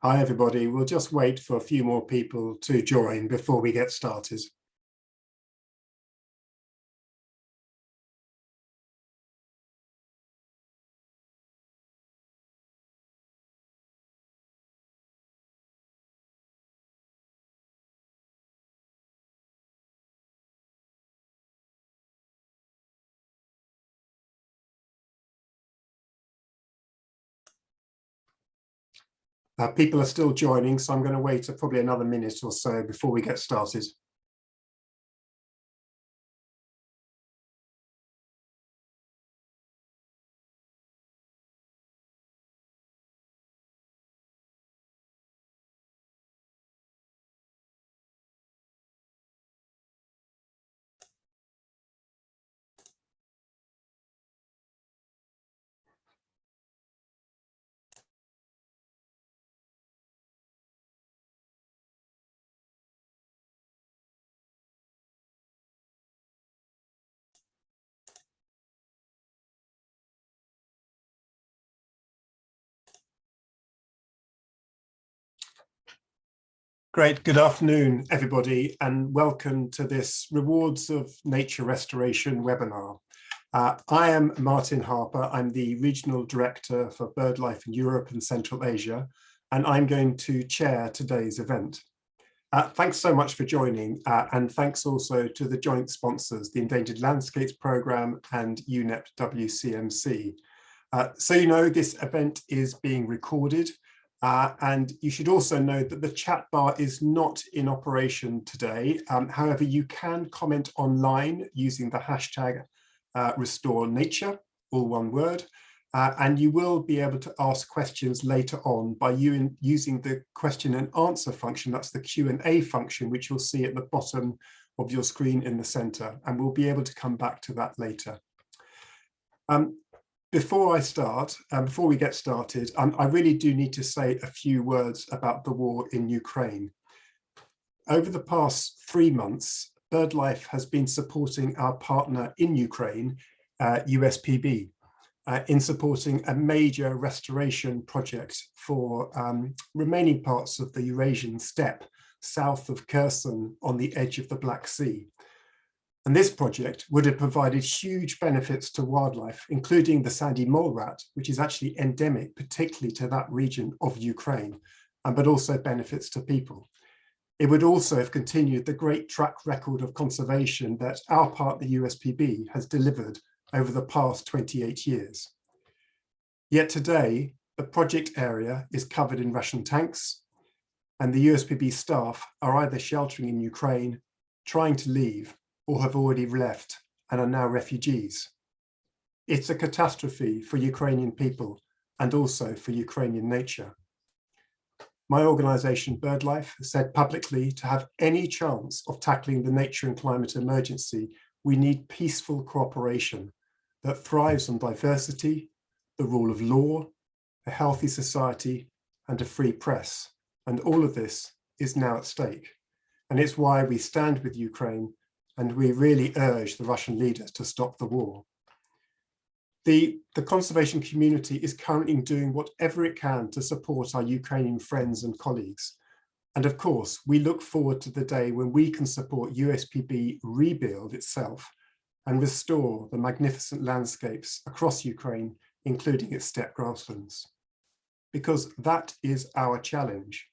Hi everybody, we'll just wait for a few more people to join before we get started. People are still joining, so I'm going to wait probably another minute or so before we get started. Great, good afternoon everybody, and welcome to this Rewards of Nature Restoration webinar. I am Martin Harper. I'm the Regional Director for BirdLife Europe and Central Asia, and I'm going to chair today's event. Thanks so much for joining, and thanks also to the joint sponsors, the Endangered Landscapes Programme and UNEP-WCMC. So you know, this event is being recorded. And you should also know that the chat bar is not in operation today. However, you can comment online using the hashtag Restore Nature, all one word, and you will be able to ask questions later on by using the question and answer function. That's the Q&A function, which you'll see at the bottom of your screen in the center, and we'll be able to come back to that later. Before we get started, I really do need to say a few words about the war in Ukraine. Over the past 3 months, BirdLife has been supporting our partner in Ukraine, USPB, in supporting a major restoration project for remaining parts of the Eurasian steppe south of Kherson on the edge of the Black Sea. And this project would have provided huge benefits to wildlife, including the sandy mole rat, which is actually endemic, particularly to that region of Ukraine, but also benefits to people. It would also have continued the great track record of conservation that our partner USPB has delivered over the past 28 years. Yet today, the project area is covered in Russian tanks, and the USPB staff are either sheltering in Ukraine, trying to leave, or have already left and are now refugees. It's a catastrophe for Ukrainian people and also for Ukrainian nature. My organisation BirdLife has said publicly, to have any chance of tackling the nature and climate emergency, we need peaceful cooperation that thrives on diversity, the rule of law, a healthy society, and a free press. And all of this is now at stake. And it's why we stand with Ukraine, and we really urge the Russian leaders to stop the war. The conservation community is currently doing whatever it can to support our Ukrainian friends and colleagues. And of course, we look forward to the day when we can support USPB rebuild itself and restore the magnificent landscapes across Ukraine, including its steppe grasslands. Because that is our challenge.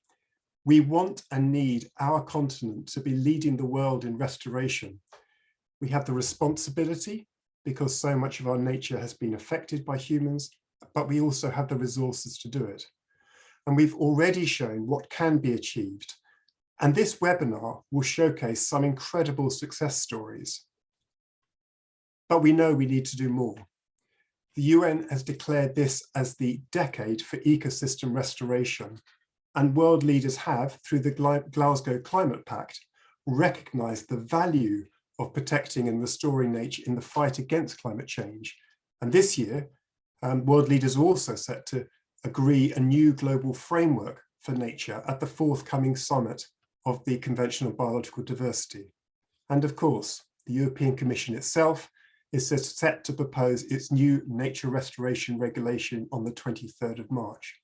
We want and need our continent to be leading the world in restoration. We have the responsibility because so much of our nature has been affected by humans, but we also have the resources to do it. And we've already shown what can be achieved. And this webinar will showcase some incredible success stories. But we know we need to do more. The UN has declared this as the decade for ecosystem restoration. And world leaders have, through the Glasgow Climate Pact, recognized the value of protecting and restoring nature in the fight against climate change. And this year, world leaders are also set to agree a new global framework for nature at the forthcoming summit of the Convention on Biological Diversity. And of course, the European Commission itself is set to propose its new nature restoration regulation on the 23rd of March.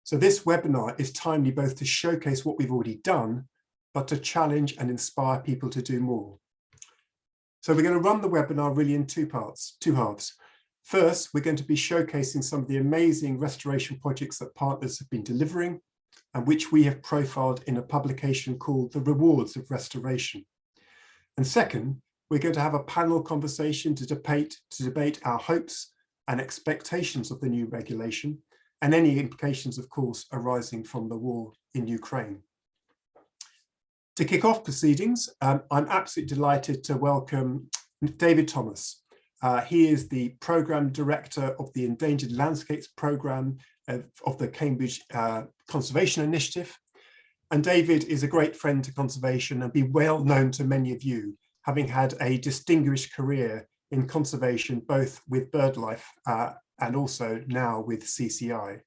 So this webinar is timely both to showcase what we've already done, but to challenge and inspire people to do more. So we're going to run the webinar really in two halves. First, we're going to be showcasing some of the amazing restoration projects that partners have been delivering and which we have profiled in a publication called The Rewards of Restoration. And second, we're going to have a panel conversation to debate our hopes and expectations of the new regulation and any implications, of course, arising from the war in Ukraine. To kick off proceedings, I'm absolutely delighted to welcome David Thomas. He is the Programme Director of the Endangered Landscapes Programme of the Cambridge Conservation Initiative. And David is a great friend to conservation and be well known to many of you, having had a distinguished career in conservation, both with BirdLife and also now with CCI.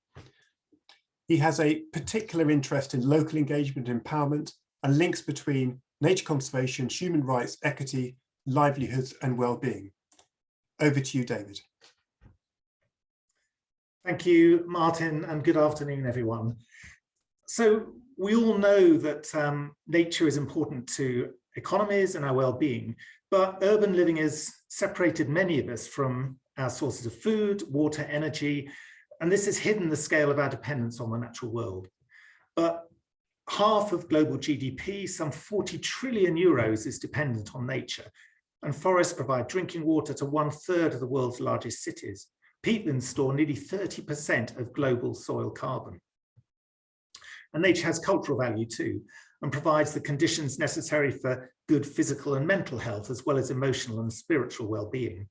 He has a particular interest in local engagement and empowerment and links between nature conservation, human rights, equity, livelihoods, and well-being. Over to you, David. Thank you, Martin, and good afternoon, everyone. So we all know that nature is important to economies and our well-being, but urban living has separated many of us from our sources of food, water, energy, and this has hidden the scale of our dependence on the natural world. But half of global GDP, some 40 trillion euros, is dependent on nature, and forests provide drinking water to 1/3 of the world's largest cities. Peatlands store nearly 30% of global soil carbon. And nature has cultural value too, and provides the conditions necessary for good physical and mental health, as well as emotional and spiritual well-being.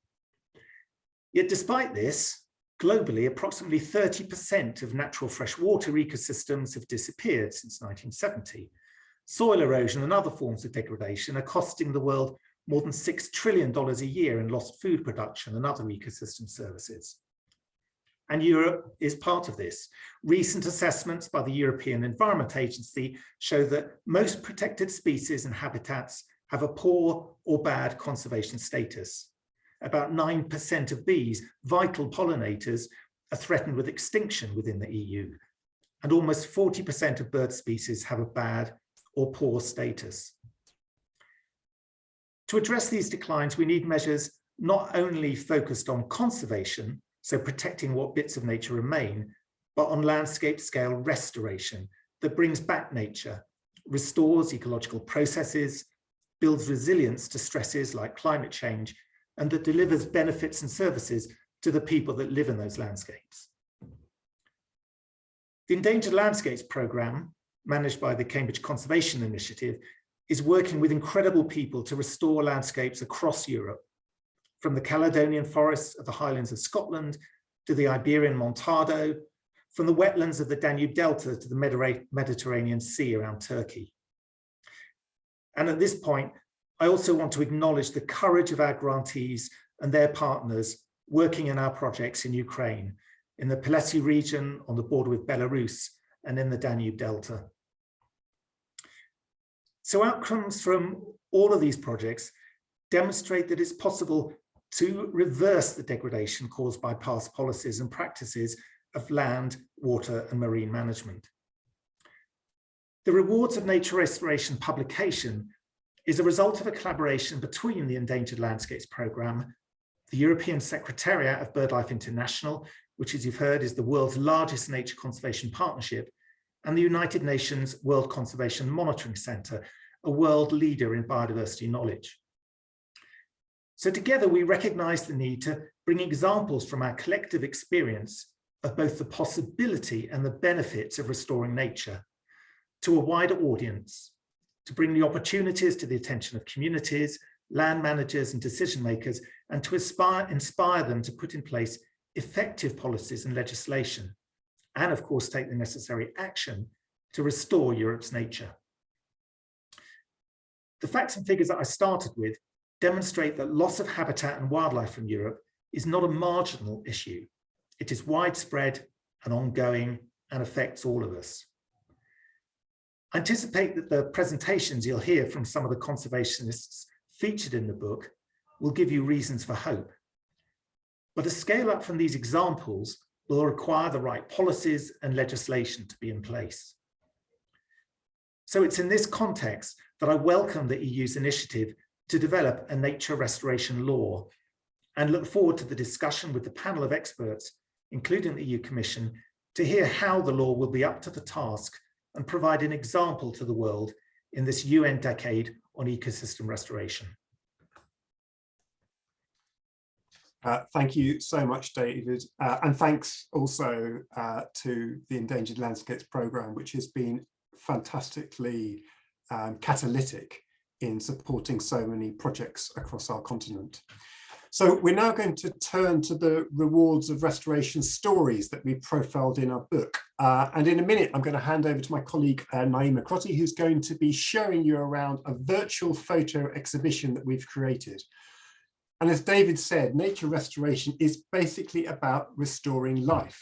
Yet despite this, globally, approximately 30% of natural freshwater ecosystems have disappeared since 1970. Soil erosion and other forms of degradation are costing the world more than $6 trillion a year in lost food production and other ecosystem services. And Europe is part of this. Recent assessments by the European Environment Agency show that most protected species and habitats have a poor or bad conservation status. About 9% of bees, vital pollinators, are threatened with extinction within the EU, and almost 40% of bird species have a bad or poor status. To address these declines, we need measures not only focused on conservation, so protecting what bits of nature remain, but on landscape scale restoration that brings back nature, restores ecological processes, builds resilience to stresses like climate change, and that delivers benefits and services to the people that live in those landscapes. The Endangered Landscapes Programme, managed by the Cambridge Conservation Initiative, is working with incredible people to restore landscapes across Europe, from the Caledonian forests of the Highlands of Scotland to the Iberian Montado, from the wetlands of the Danube Delta to the Mediterranean Sea around Turkey. And at this point, I also want to acknowledge the courage of our grantees and their partners working in our projects in Ukraine, in the Polessi region on the border with Belarus, and in the Danube Delta. So outcomes from all of these projects demonstrate that it's possible to reverse the degradation caused by past policies and practices of land, water, and marine management. The Rewards of Nature Restoration publication is a result of a collaboration between the Endangered Landscapes Programme, the European Secretariat of BirdLife International, which, as you've heard, is the world's largest nature conservation partnership, and the United Nations World Conservation Monitoring Centre, a world leader in biodiversity knowledge. So together we recognise the need to bring examples from our collective experience of both the possibility and the benefits of restoring nature to a wider audience, to bring the opportunities to the attention of communities, land managers and decision makers, and to inspire them to put in place effective policies and legislation, and of course take the necessary action to restore Europe's nature. The facts and figures that I started with demonstrate that loss of habitat and wildlife from Europe is not a marginal issue. It is widespread and ongoing and affects all of us. I anticipate that the presentations you'll hear from some of the conservationists featured in the book will give you reasons for hope. But a scale up from these examples will require the right policies and legislation to be in place. So it's in this context that I welcome the EU's initiative to develop a nature restoration law and look forward to the discussion with the panel of experts, including the EU Commission, to hear how the law will be up to the task and provide an example to the world in this UN decade on ecosystem restoration. Thank you so much, David. And thanks also to the Endangered Landscapes Programme, which has been fantastically catalytic in supporting so many projects across our continent. So we're now going to turn to the rewards of restoration stories that we profiled in our book. And in a minute, I'm going to hand over to my colleague, Naima Crotty, who's going to be showing you around a virtual photo exhibition that we've created. And as David said, nature restoration is basically about restoring life.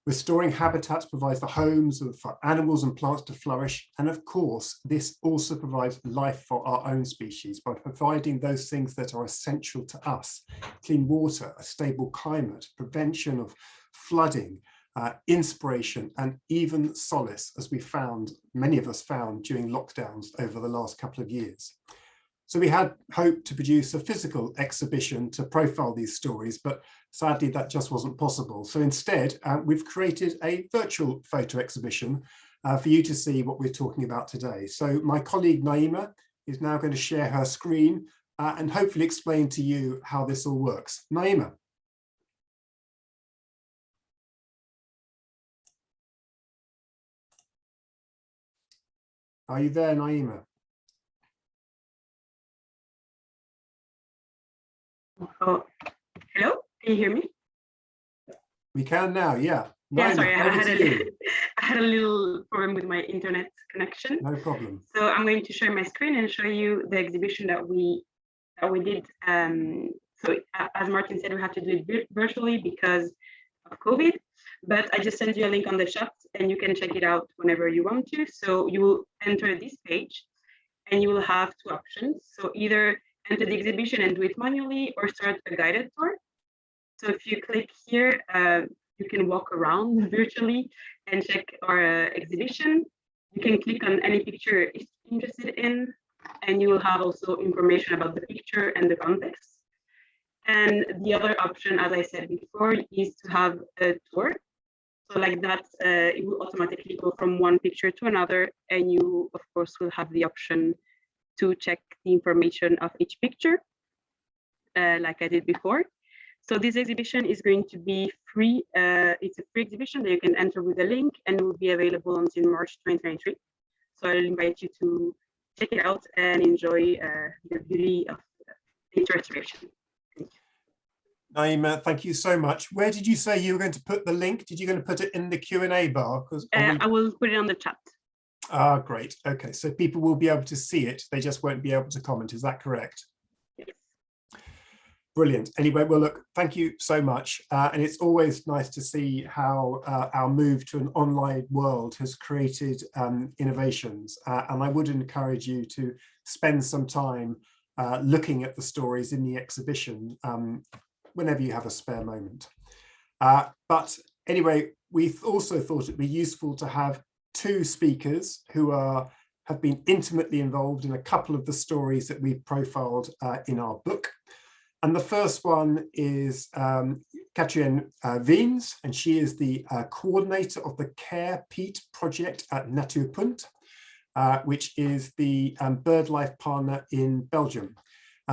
Restoring habitats provides the homes for animals and plants to flourish. And of course, this also provides life for our own species by providing those things that are essential to us: clean water, a stable climate, prevention of flooding, inspiration, and even solace, as we found, many of us found during lockdowns over the last couple of years. So we had hoped to produce a physical exhibition to profile these stories, but sadly that just wasn't possible. So instead, we've created a virtual photo exhibition for you to see what we're talking about today. So my colleague Naima is now going to share her screen and hopefully explain to you how this all works. Naima. Are you there, Naima? Oh, hello, can you hear me? We can now, yeah. Yeah, Naima, sorry, I had a little problem with my internet connection. No problem. So I'm going to share my screen and show you the exhibition that we did. So as Martin said, we have to do it virtually because of COVID, but I just sent you a link on the chat and you can check it out whenever you want to. So you will enter this page and you will have two options. So either enter the exhibition and do it manually or start a guided tour. So if you click here, you can walk around virtually and check our exhibition. You can click on any picture you're interested in, and you will have also information about the picture and the context. And the other option, as I said before, is to have a tour. So like that, it will automatically go from one picture to another, and you, of course, will have the option to check the information of each picture, like I did before. So this exhibition is going to be free. It's a free exhibition that you can enter with a link, and it will be available until March 2023. So I'll invite you to check it out and enjoy the beauty of nature restoration. Thank you. Naima, thank you so much. Where did you say you were going to put the link? Did you going to put it in the Q&A bar? I will put it on the chat. Ah, great. Okay, so people will be able to see it. They just won't be able to comment. Is that correct? Yes. Brilliant. Anyway, well, look, thank you so much. And it's always nice to see how our move to an online world has created innovations. And I would encourage you to spend some time looking at the stories in the exhibition whenever you have a spare moment. But anyway, we also thought it'd be useful to have two speakers who have been intimately involved in a couple of the stories that we've profiled in our book. And the first one is Katrien Wiens, and she is the coordinator of the Care Peat project at Natuurpunt, which is the BirdLife partner in Belgium.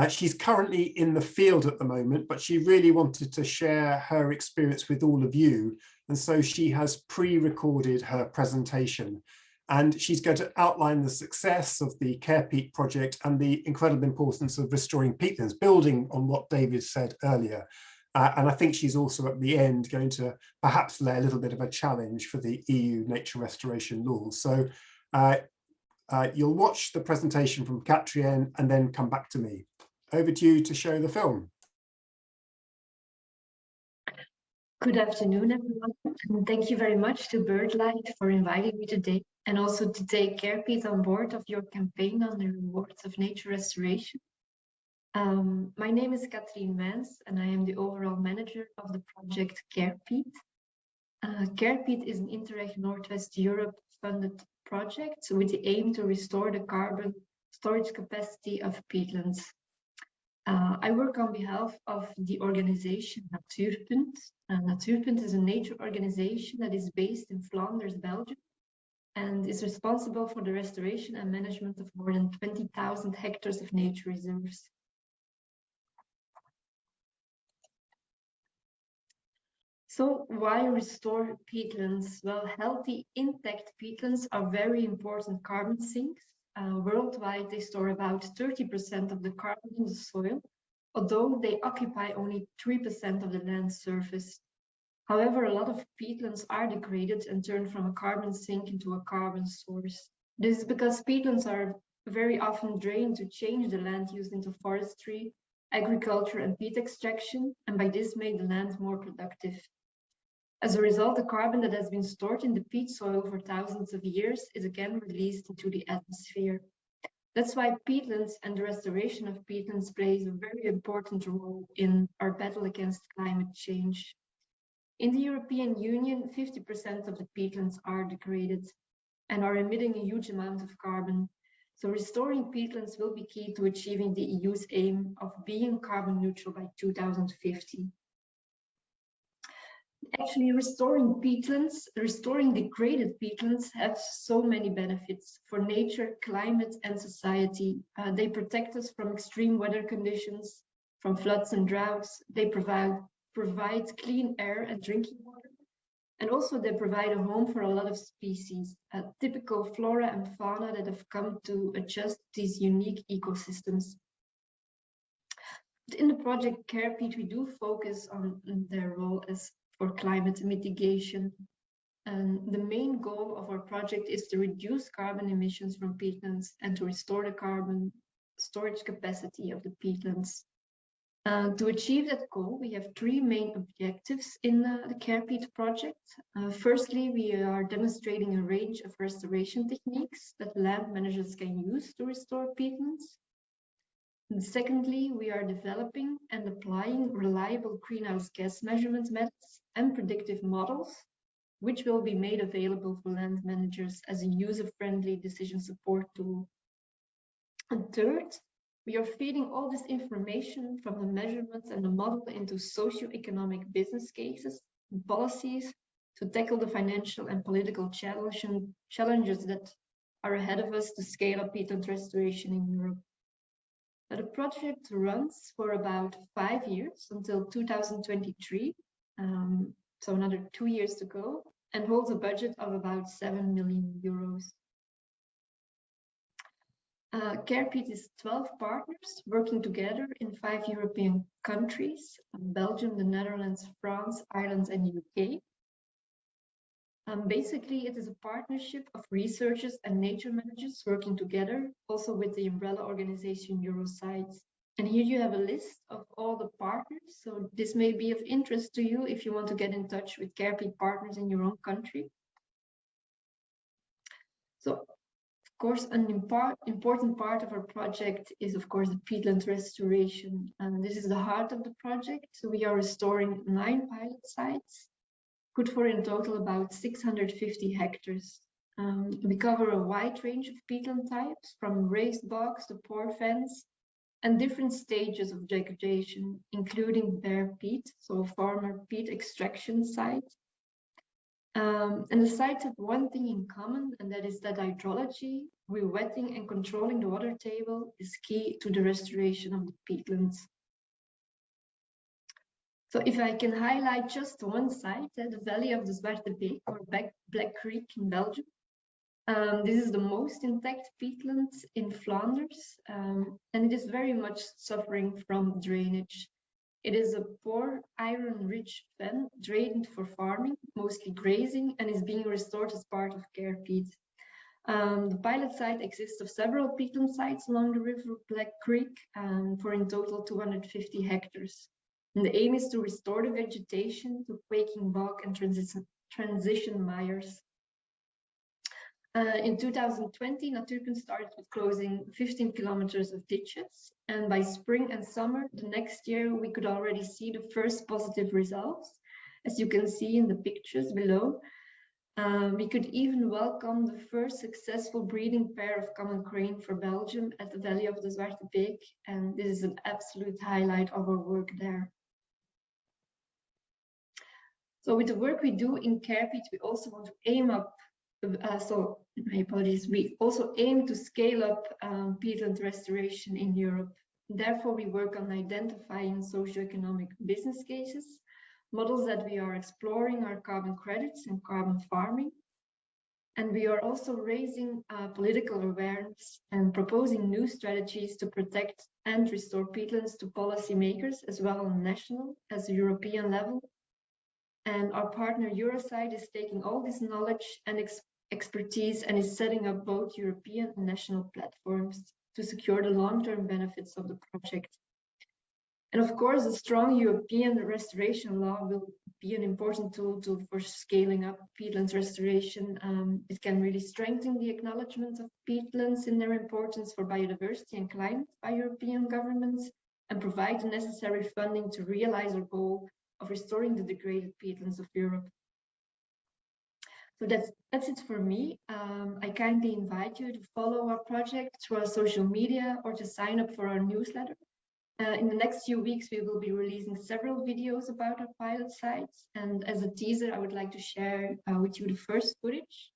She's currently in the field at the moment, but she really wanted to share her experience with all of you. And so she has pre-recorded her presentation. And she's going to outline the success of the Care Peat project and the incredible importance of restoring peatlands, building on what David said earlier. And I think she's also at the end going to perhaps lay a little bit of a challenge for the EU nature restoration laws. So you'll watch the presentation from Katrien and then come back to me. Over to you to show the film. Good afternoon, everyone, and thank you very much to BirdLife for inviting me today, and also to take Care Peat on board of your campaign on the rewards of nature restoration. My name is Katrien Wiens, and I am the overall manager of the project Care Peat. CarePeat is an Interreg Northwest Europe funded project with the aim to restore the carbon storage capacity of peatlands. I work on behalf of the organization Natuurpunt. Natuurpunt is a nature organization that is based in Flanders, Belgium, and is responsible for the restoration and management of more than 20,000 hectares of nature reserves. So why restore peatlands? Well, healthy, intact peatlands are very important carbon sinks. Worldwide, they store about 30% of the carbon in the soil, although they occupy only 3% of the land surface. However, a lot of peatlands are degraded and turn from a carbon sink into a carbon source. This is because peatlands are very often drained to change the land use into forestry, agriculture, and peat extraction, and by this make the land more productive. As a result, the carbon that has been stored in the peat soil for thousands of years is again released into the atmosphere. That's why peatlands and the restoration of peatlands plays a very important role in our battle against climate change. In the European Union, 50% of the peatlands are degraded and are emitting a huge amount of carbon. So restoring peatlands will be key to achieving the EU's aim of being carbon neutral by 2050. Actually, restoring degraded peatlands have so many benefits for nature, climate, and society. They protect us from extreme weather conditions, from floods and droughts. They provide clean air and drinking water. And also they provide a home for a lot of species, typical flora and fauna that have come to adjust these unique ecosystems. In the project CarePeat, we do focus on their role as for climate mitigation. And the main goal of our project is to reduce carbon emissions from peatlands and to restore the carbon storage capacity of the peatlands. To achieve that goal, we have three main objectives in the CarePeat project. Firstly, we are demonstrating a range of restoration techniques that land managers can use to restore peatlands. And secondly, we are developing and applying reliable greenhouse gas measurement methods and predictive models, which will be made available for land managers as a user-friendly decision support tool. And third, we are feeding all this information from the measurements and the model into socio-economic business cases and policies to tackle the financial and political challenges that are ahead of us to scale up peatland restoration in Europe. Now, the project runs for about 5 years until 2023, so another 2 years to go, and holds a budget of about 7 million euros. CarePeat is 12 partners working together in 5 European countries, Belgium, the Netherlands, France, Ireland, and UK. Basically, it is a partnership of researchers and nature managers working together, also with the umbrella organization Eurosites. And here you have a list of all the partners. So this may be of interest to you if you want to get in touch with CarePeat partners in your own country. So, of course, an important part of our project is, of course, the peatland restoration. And this is the heart of the project. So we are restoring 9 pilot sites, good for in total about 650 hectares. We cover a wide range of peatland types, from raised bogs to poor fence, and different stages of degradation, including bare peat, so a former peat extraction site. And the sites have one thing in common, and that is that hydrology, re-wetting and controlling the water table is key to the restoration of the peatlands. So if I can highlight just one site, the valley of the Zwarte Beek, or Black Creek in Belgium. This is the most intact peatland in Flanders, and it is very much suffering from drainage. It is a poor iron-rich fen drained for farming, mostly grazing, and is being restored as part of CarePeat. The pilot site exists of several peatland sites along the river Black Creek, for in total 250 hectares. And the aim is to restore the vegetation to quaking bog and transition mires. In 2020, Natuurpunt started with closing 15 kilometers of ditches, and by spring and summer the next year we could already see the first positive results. as you can see in the pictures below. We could even welcome the first successful breeding pair of common crane for Belgium at the Valley of the Zwarte Beek, and this is an absolute highlight of our work there. So with the work we do in CarePeat, we also want to aim up, my apologies, we also aim to scale up peatland restoration in Europe. Therefore, we work on identifying socioeconomic business cases. Models that we are exploring are carbon credits and carbon farming. And we are also raising political awareness and proposing new strategies to protect and restore peatlands to policymakers, as well on national as European level. And our partner Euroside is taking all this knowledge and expertise and is setting up both European and national platforms to secure the long-term benefits of the project. And of course, a strong European restoration law will be an important tool for scaling up peatlands restoration. It can really strengthen the acknowledgement of peatlands in their importance for biodiversity and climate by European governments, and provide the necessary funding to realize our goal of restoring the degraded peatlands of Europe. So that's it for me. I kindly invite you to follow our project through our social media or to sign up for our newsletter. In the next few weeks, we will be releasing several videos about our pilot sites. And as a teaser, I would like to share with you the first footage.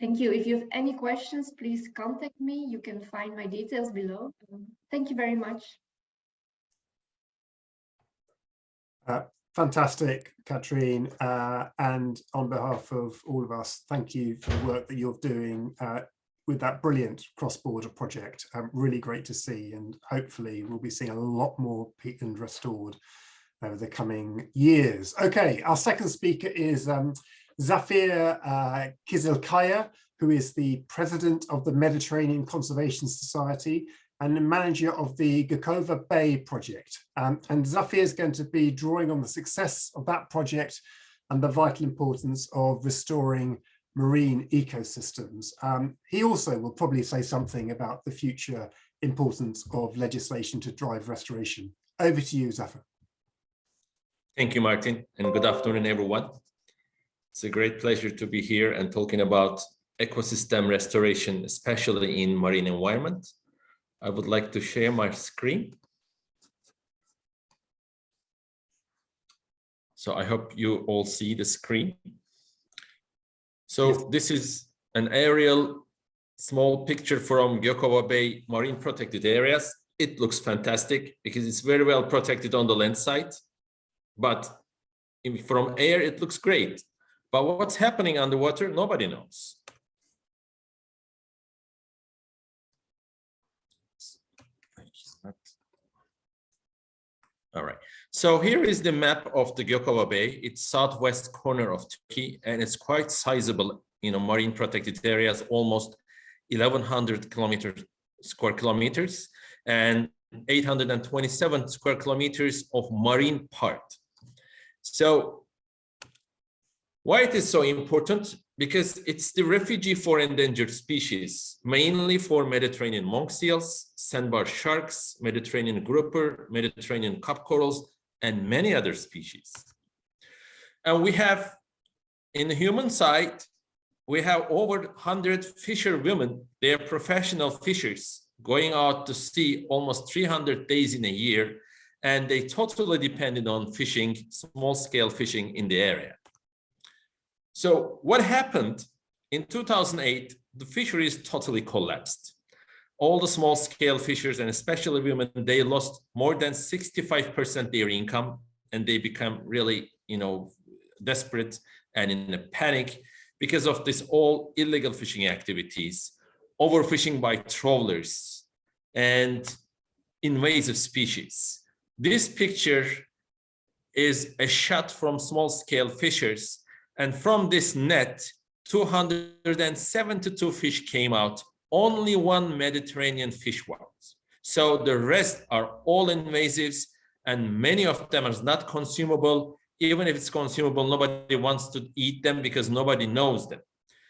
Thank you. If you have any questions, please contact me. You can find my details below. Thank you very much. Fantastic, Katrien. And on behalf of all of us, thank you for the work that you're doing with that brilliant cross-border project. Really great to see, and hopefully we'll be seeing a lot more peatland restored over the coming years. Okay, our second speaker is Zafir Kizilkaya, who is the president of the Mediterranean Conservation Society and the manager of the Yokohama Bay project. And Zafir is going to be drawing on the success of that project and the vital importance of restoring marine ecosystems. He also will probably say something about the future importance of legislation to drive restoration. Over to you, Zafir. Thank you, Martin, and good afternoon, everyone. It's a great pleasure to be here and talking about ecosystem restoration, especially in marine environment. I would like to share my screen. So I hope you all see the screen. So this is an aerial small picture from Yokohama Bay marine protected areas. It looks fantastic because it's very well protected on the land side, but from air, it looks great. But what's happening underwater, nobody knows. All right, so here is the map of the Yokohama Bay. It's southwest corner of Turkey, and it's quite sizable, marine protected areas, almost 1,100 square kilometers, and 827 square kilometers of marine part. So why it is so important? Because it's the refuge for endangered species, mainly for Mediterranean monk seals, sandbar sharks, Mediterranean grouper, Mediterranean cup corals, and many other species. And we have, in the human side, we have over 100 fisher women. They are professional fishers, going out to sea almost 300 days in a year, and they totally depended on fishing, small-scale fishing in the area. So what happened in 2008? The fisheries totally collapsed. All the small-scale fishers, and especially women, they lost more than 65% their income, and they become really, desperate and in a panic because of this all illegal fishing activities, overfishing by trawlers, and invasive species. This picture is a shot from small-scale fishers, and from this net, 272 fish came out. Only one Mediterranean fish was. So the rest are all invasives, and many of them are not consumable. Even if it's consumable, nobody wants to eat them because nobody knows them.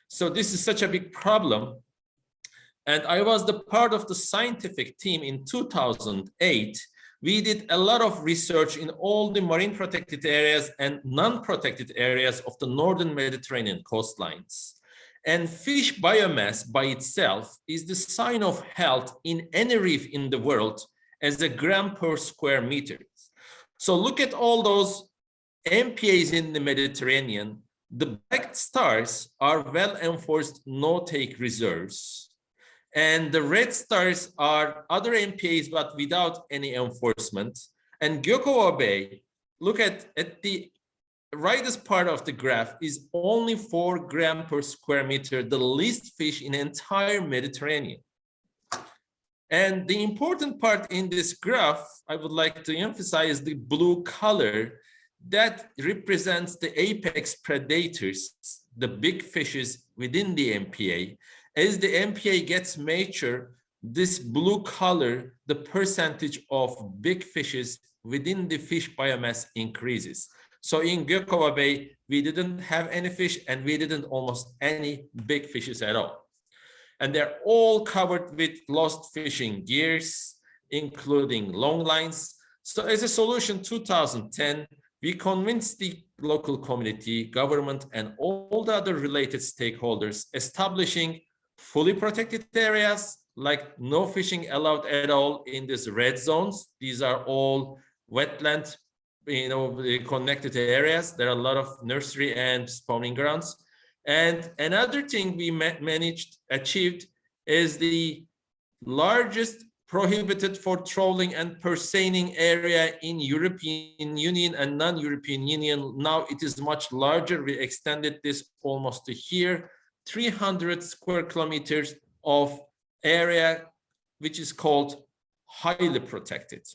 So this is such a big problem. And I was the part of the scientific team in 2008. We did a lot of research in all the marine protected areas and non-protected areas of the northern Mediterranean coastlines. And fish biomass by itself is the sign of health in any reef in the world as a gram per square meter. So look at all those MPAs in the Mediterranean. The black stars are well-enforced no-take reserves. And the red stars are other MPAs, but without any enforcement. And Yokohama Bay, look at the rightest part of the graph, is only 4 grams per square meter, the least fish in the entire Mediterranean. And the important part in this graph, I would like to emphasize the blue color that represents the apex predators, the big fishes within the MPA. As the MPA gets mature, this blue color, the percentage of big fishes within the fish biomass increases. So in Yokohama Bay, we didn't have any fish, and we didn't almost any big fishes at all. And they're all covered with lost fishing gears, including long lines. So as a solution, 2010, we convinced the local community, government, and all the other related stakeholders, establishing fully protected areas, like no fishing allowed at all in these red zones. These are all wetland, connected areas. There are a lot of nursery and spawning grounds. And another thing we achieved is the largest prohibited for trawling and purseinin area in European Union and non-European Union. Now it is much larger. We extended this almost to here, 300 square kilometers of area, which is called highly protected.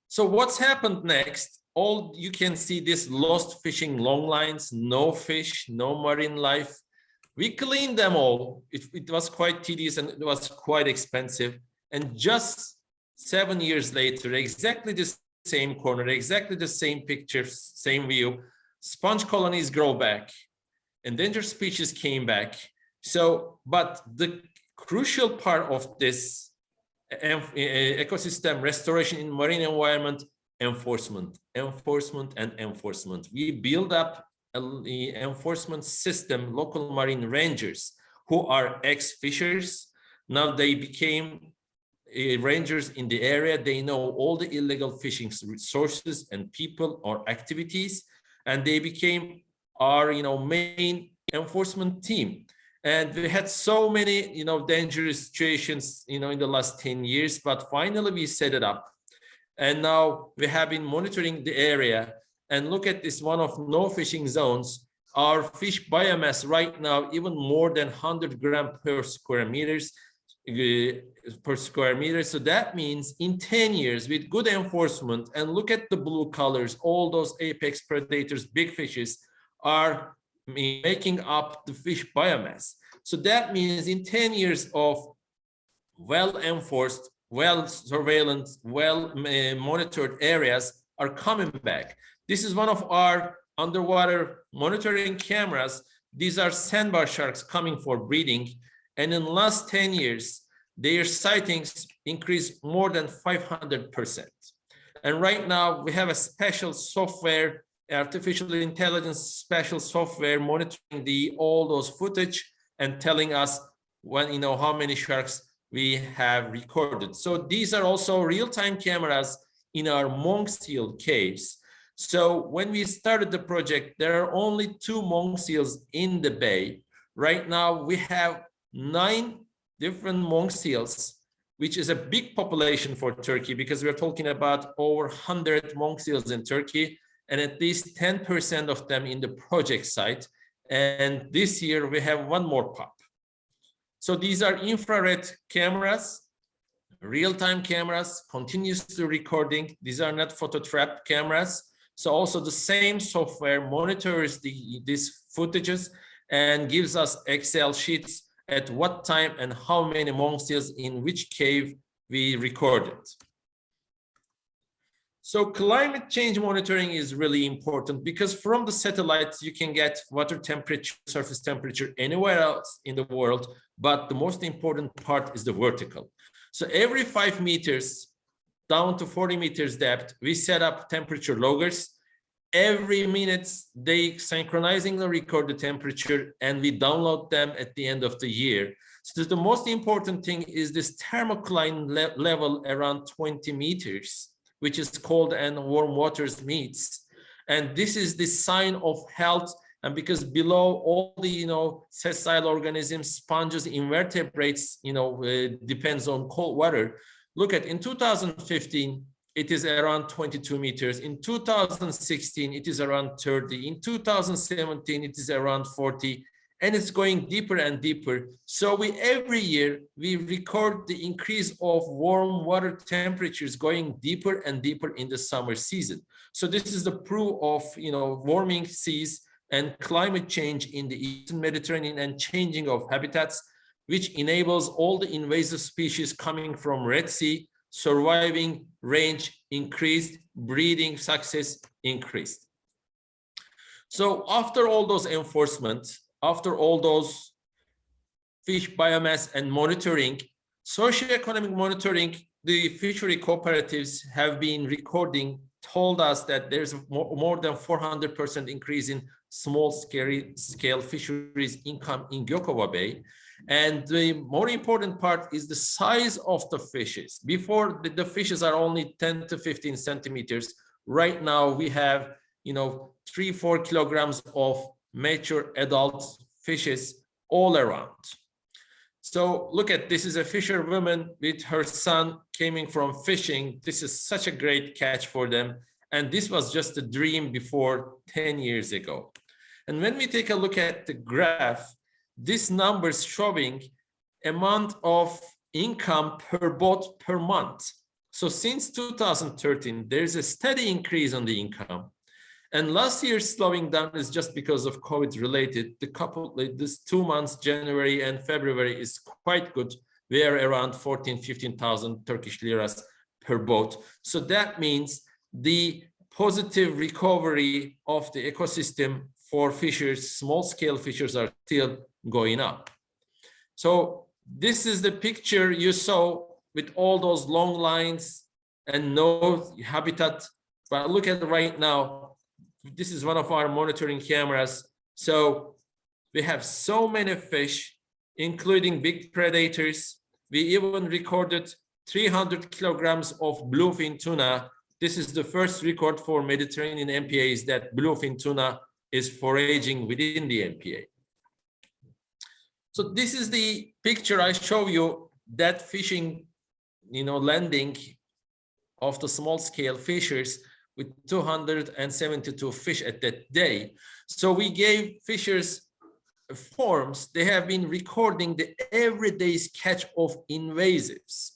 So what's happened next? All you can see this lost fishing long lines, no fish, no marine life. We cleaned them all. It was quite tedious and it was quite expensive. And just 7 years later, exactly the same corner, exactly the same picture, same view, sponge colonies grow back. Endangered species came back. So, but the crucial part of this ecosystem restoration in marine environment, enforcement. We build up the enforcement system, local marine rangers who are ex-fishers. Now they became rangers in the area. They know all the illegal fishing resources and people or activities, and they became our main enforcement team. And we had so many dangerous situations in the last 10 years, but finally we set it up. And now we have been monitoring the area, and look at this one of no fishing zones. Our fish biomass right now, even more than 100 grams per square meter. So that means in 10 years with good enforcement, and look at the blue colors, all those apex predators, big fishes are making up the fish biomass. So that means in 10 years of well-enforced, well-surveillance, well-monitored areas are coming back. This is one of our underwater monitoring cameras. These are sandbar sharks coming for breeding. And in the last 10 years, their sightings increased more than 500%. And right now we have a special software, artificial intelligence special software monitoring all those footage and telling us when how many sharks we have recorded. So these are also real-time cameras in our monk seal caves. So when we started the project, there are only 2 monk seals in the bay. Right now, we have 9 different monk seals, which is a big population for Turkey, because we're talking about over 100 monk seals in Turkey, and at least 10% of them in the project site. And this year we have 1 more pop. So these are infrared cameras, real-time cameras, continuously recording. These are not photo trap cameras. So also the same software monitors these footages and gives us Excel sheets at what time and how many monk seals in which cave we recorded. So climate change monitoring is really important, because from the satellites you can get water temperature, surface temperature anywhere else in the world, but the most important part is the vertical. So every 5 meters down to 40 meters depth, we set up temperature loggers. Every minute they synchronizingly record the temperature and we download them at the end of the year. So the most important thing is this thermocline level around 20 meters, which is cold and warm waters meets. And this is the sign of health. And because below all the, sessile organisms, sponges, invertebrates, depends on cold water. Look at in 2015, it is around 22 meters. In 2016, it is around 30. In 2017, it is around 40. And it's going deeper and deeper. So every year we record the increase of warm water temperatures going deeper and deeper in the summer season. So this is the proof of warming seas and climate change in the Eastern Mediterranean and changing of habitats, which enables all the invasive species coming from Red Sea, surviving range increased, breeding success increased. So after all those enforcements, after all those fish biomass and monitoring, socioeconomic monitoring, the fishery cooperatives have been recording, told us that there's more than 400% increase in small scale fisheries income in Yokohama Bay. And the more important part is the size of the fishes. Before the fishes are only 10 to 15 centimeters. Right now we have, 3-4 kilograms of mature adult fishes all around. So look at, this is a fisherwoman with her son coming from fishing. This is such a great catch for them. And this was just a dream before 10 years ago. And when we take a look at the graph, this number is showing amount of income per boat per month. So since 2013, there's a steady increase on the income. And last year's slowing down is just because of COVID related. This 2 months, January and February, is quite good. We are around 15,000 Turkish liras per boat. So that means the positive recovery of the ecosystem for fishers, small scale fishers, are still going up. So this is the picture you saw with all those long lines and no habitat. But look at it right now. This is one of our monitoring cameras. So we have so many fish, including big predators. We even recorded 300 kilograms of bluefin tuna. This is the first record for Mediterranean MPAs that bluefin tuna is foraging within the MPA. So this is the picture I show you, that fishing, landing of the small scale fishers with 272 fish at that day. So we gave fishers forms. They have been recording the everyday's catch of invasives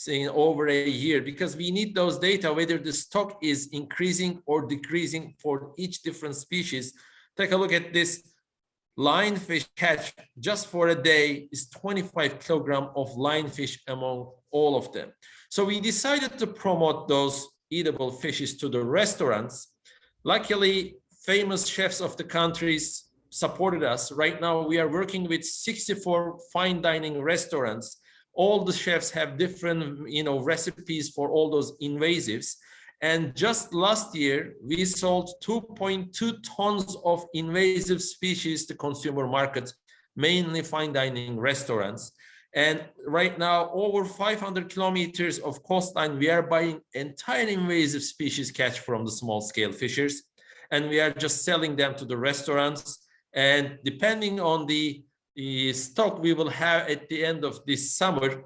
in over a year, because we need those data, whether the stock is increasing or decreasing for each different species. Take a look at this lionfish catch just for a day is 25 kilograms of lionfish among all of them. So we decided to promote those eatable fishes to the restaurants. Luckily, famous chefs of the countries supported us. Right now, we are working with 64 fine dining restaurants. All the chefs have different, recipes for all those invasives. And just last year, we sold 2.2 tons of invasive species to consumer markets, mainly fine dining restaurants. And right now, over 500 kilometers of coastline, we are buying entire invasive species catch from the small scale fishers. And we are just selling them to the restaurants. And depending on the stock we will have at the end of this summer,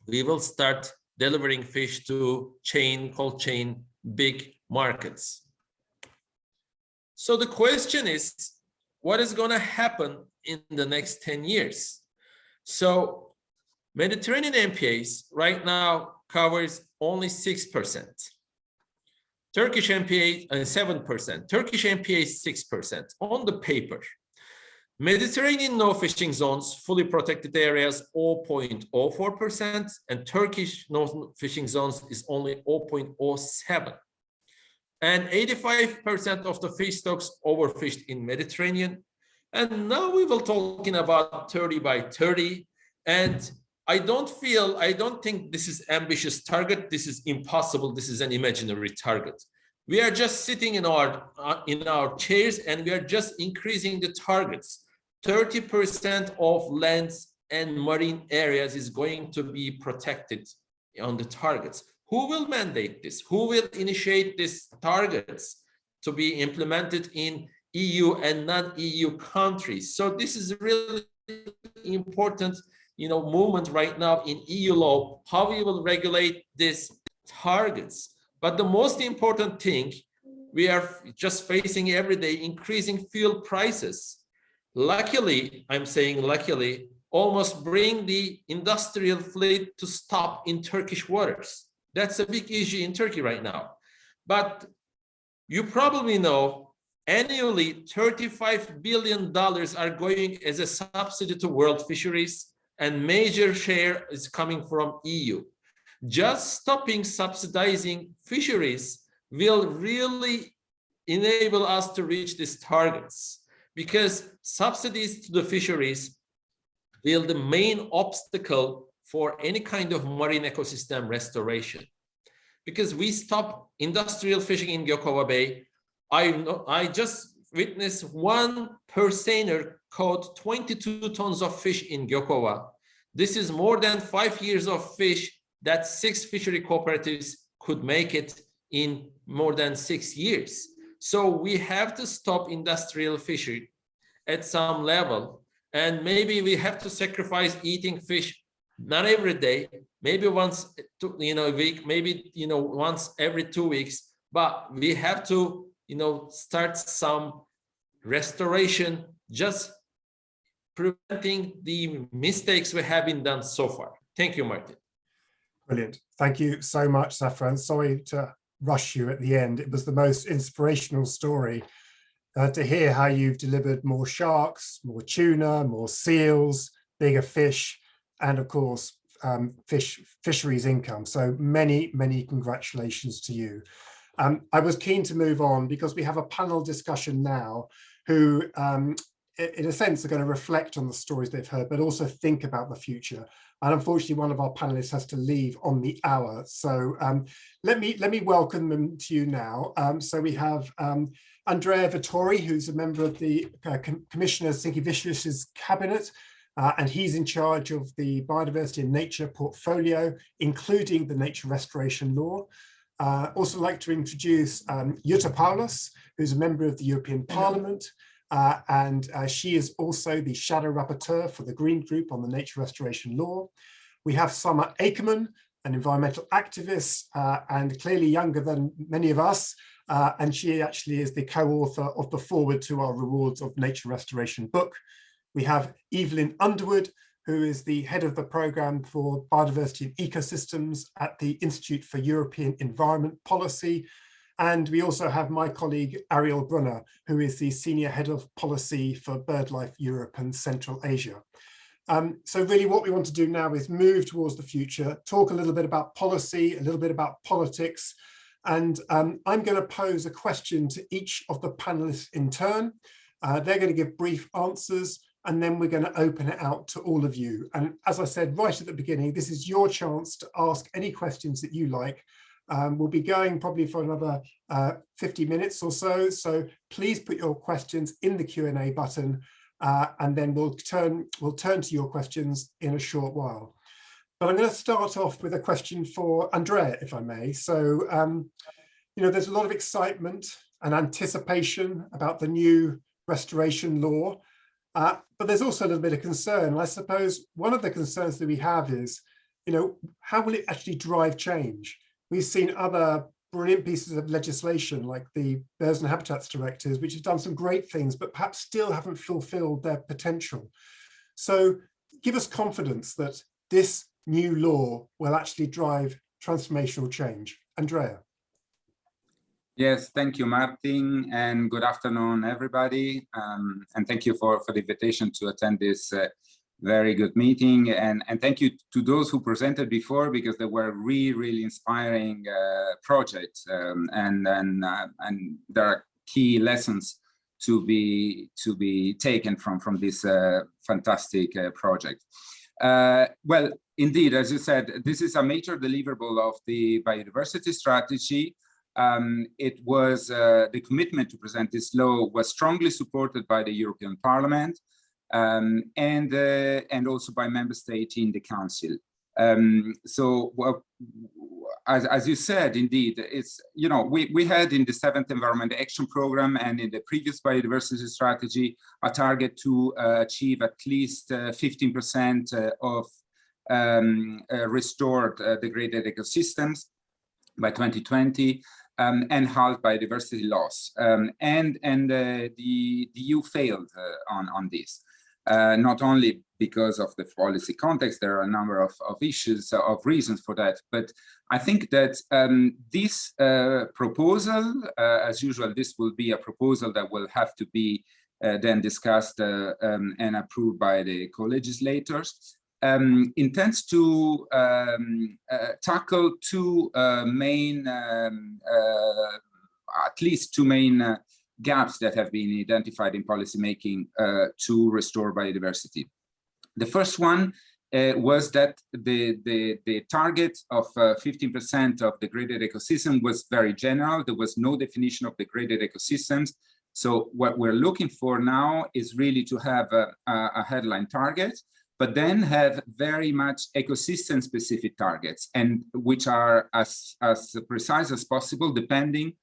we will start delivering fish to cold chain, big markets. So the question is, what is going to happen in the next 10 years? So Mediterranean MPAs right now covers only 6%. Turkish MPA 7%. Turkish MPA 6% on the paper. Mediterranean no fishing zones, fully protected areas 0.04%, and Turkish no fishing zones is only 0.07%. And 85% of the fish stocks overfished in Mediterranean. And now we will talking about 30 by 30. And I don't think this is ambitious target. This is impossible. This is an imaginary target. We are just sitting in our chairs and we are just increasing the targets. 30% of lands and marine areas is going to be protected on the targets. Who will mandate this? Who will initiate these targets to be implemented in EU and non-EU countries? So this is really important, movement right now in EU law, how we will regulate these targets. But the most important thing, we are just facing every day increasing fuel prices. Luckily, I'm saying luckily, almost bring the industrial fleet to stop in Turkish waters. That's a big issue in Turkey right now. But you probably know annually $35 billion are going as a subsidy to world fisheries, and major share is coming from EU. Just stopping subsidizing fisheries will really enable us to reach these targets, because subsidies to the fisheries will be the main obstacle for any kind of marine ecosystem restoration. Because we stop industrial fishing in Yokohama Bay. I just witnessed one perseiner caught 22 tons of fish in Yokohama. This is more than 5 years of fish that 6 fishery cooperatives could make it in more than 6 years. So we have to stop industrial fishing at some level. And maybe we have to sacrifice eating fish, not every day, maybe once a week, maybe once every 2 weeks, but we have to start some restoration, just preventing the mistakes we have been done so far. Thank you, Martin. Brilliant. Thank you so much, Safran. Sorry to rush you at the end. It was the most inspirational story to hear how you've delivered more sharks, more tuna, more seals, bigger fish, and of course, fisheries income. So many, many congratulations to you. I was keen to move on because we have a panel discussion now who, in a sense, are going to reflect on the stories they've heard, but also think about the future. And unfortunately, one of our panelists has to leave on the hour. So let me welcome them to you now. So we have Andrea Vittori, who's a member of the Commissioner Sinkevicius's cabinet, and he's in charge of the biodiversity and nature portfolio, including the nature restoration law. Also like to introduce Jutta Paulus, who's a member of the European Parliament, and she is also the shadow rapporteur for the Green Group on the nature restoration law. We have Summer Akerman, an environmental activist and clearly younger than many of us, and she actually is the co-author of the foreword to our Rewards of Nature Restoration book. We have Evelyn Underwood, who is the head of the program for biodiversity and ecosystems at the Institute for European Environment Policy. And we also have my colleague Ariel Brunner, who is the senior head of policy for BirdLife Europe and Central Asia. So really what we want to do now is move towards the future, talk a little bit about policy, a little bit about politics. And I'm going to pose a question to each of the panelists in turn. They're going to give brief answers, and then we're going to open it out to all of you. And as I said right at the beginning, this is your chance to ask any questions that you like. We'll be going probably for another 50 minutes or so. So please put your questions in the Q&A button. and then we'll turn to your questions in a short while. But I'm going to start off with a question for Andrea, if I may. So, you know, there's a lot of excitement and anticipation about the new restoration law, but there's also a little bit of concern. I suppose one of the concerns that we have is, you know, how will it actually drive change? We've seen other brilliant pieces of legislation like the Birds and Habitats Directives, which have done some great things, but perhaps still haven't fulfilled their potential. So give us confidence that this new law will actually drive transformational change. Andrea. Yes, thank you, Martin, and good afternoon, everybody. And thank you for the invitation to attend this very good meeting. And thank you to those who presented before, because they were really inspiring projects. And there are key lessons to be taken from this fantastic project. Well, indeed, as you said, this is a major deliverable of the biodiversity strategy. It was the commitment to present this law was strongly supported by the European Parliament and also by member states in the Council. So, well, as you said, indeed, it's, you know, we had in the 7th Environment Action Programme and in the previous biodiversity strategy a target to achieve at least 15% of restored degraded ecosystems by 2020. And halt biodiversity loss. And the EU failed on this, not only because of the policy context. There are a number of issues, of reasons for that. But I think that this proposal, as usual, this will be a proposal that will have to be then discussed and approved by the co-legislators. Intends to tackle at least two main gaps that have been identified in policymaking to restore biodiversity. The first one was that the target of 15% of degraded ecosystem was very general. There was no definition of degraded ecosystems. So what we're looking for now is really to have a headline target, but then have very much ecosystem specific targets, and which are as precise as possible, depending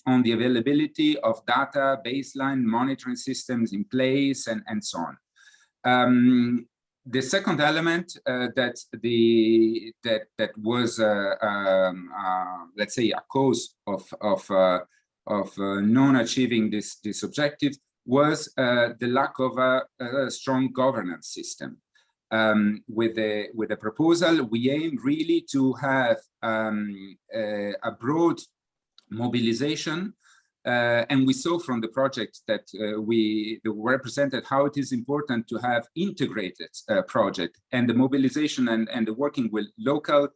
on the availability of data, baseline monitoring systems in place, and so on. The second element that was, let's say, a cause of non-achieving this objective was the lack of a strong governance system. With the proposal, we aim really to have a broad mobilization, and we saw from the project that we represented how it is important to have integrated project, and the mobilization and the working with local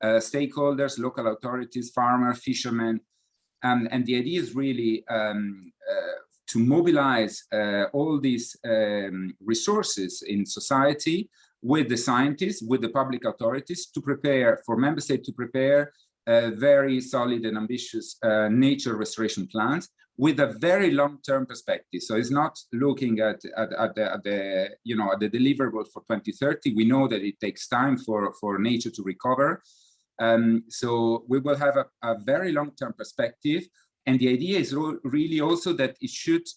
stakeholders, local authorities, farmers, fishermen, and the idea is really to mobilize all these resources in society with the scientists, with the public authorities, to prepare, for member states to prepare very solid and ambitious nature restoration plans with a very long-term perspective. So it's not looking at the deliverable for 2030. We know that it takes time for nature to recover. So we will have a very long-term perspective. And the idea is really also that it should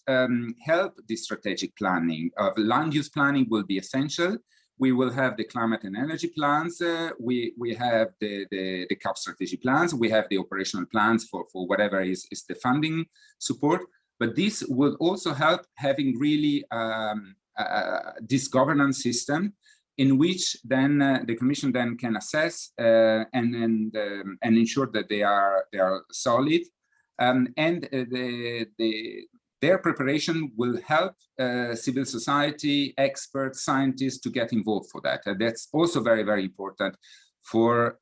help the strategic planning. Land use planning will be essential. We will have the climate and energy plans. We have the CAP strategy plans. We have the operational plans for whatever is the funding support. But this will also help having really this governance system in which then the Commission then can assess and ensure that they are solid. Their preparation will help civil society, experts, scientists to get involved for that. And that's also very, very important for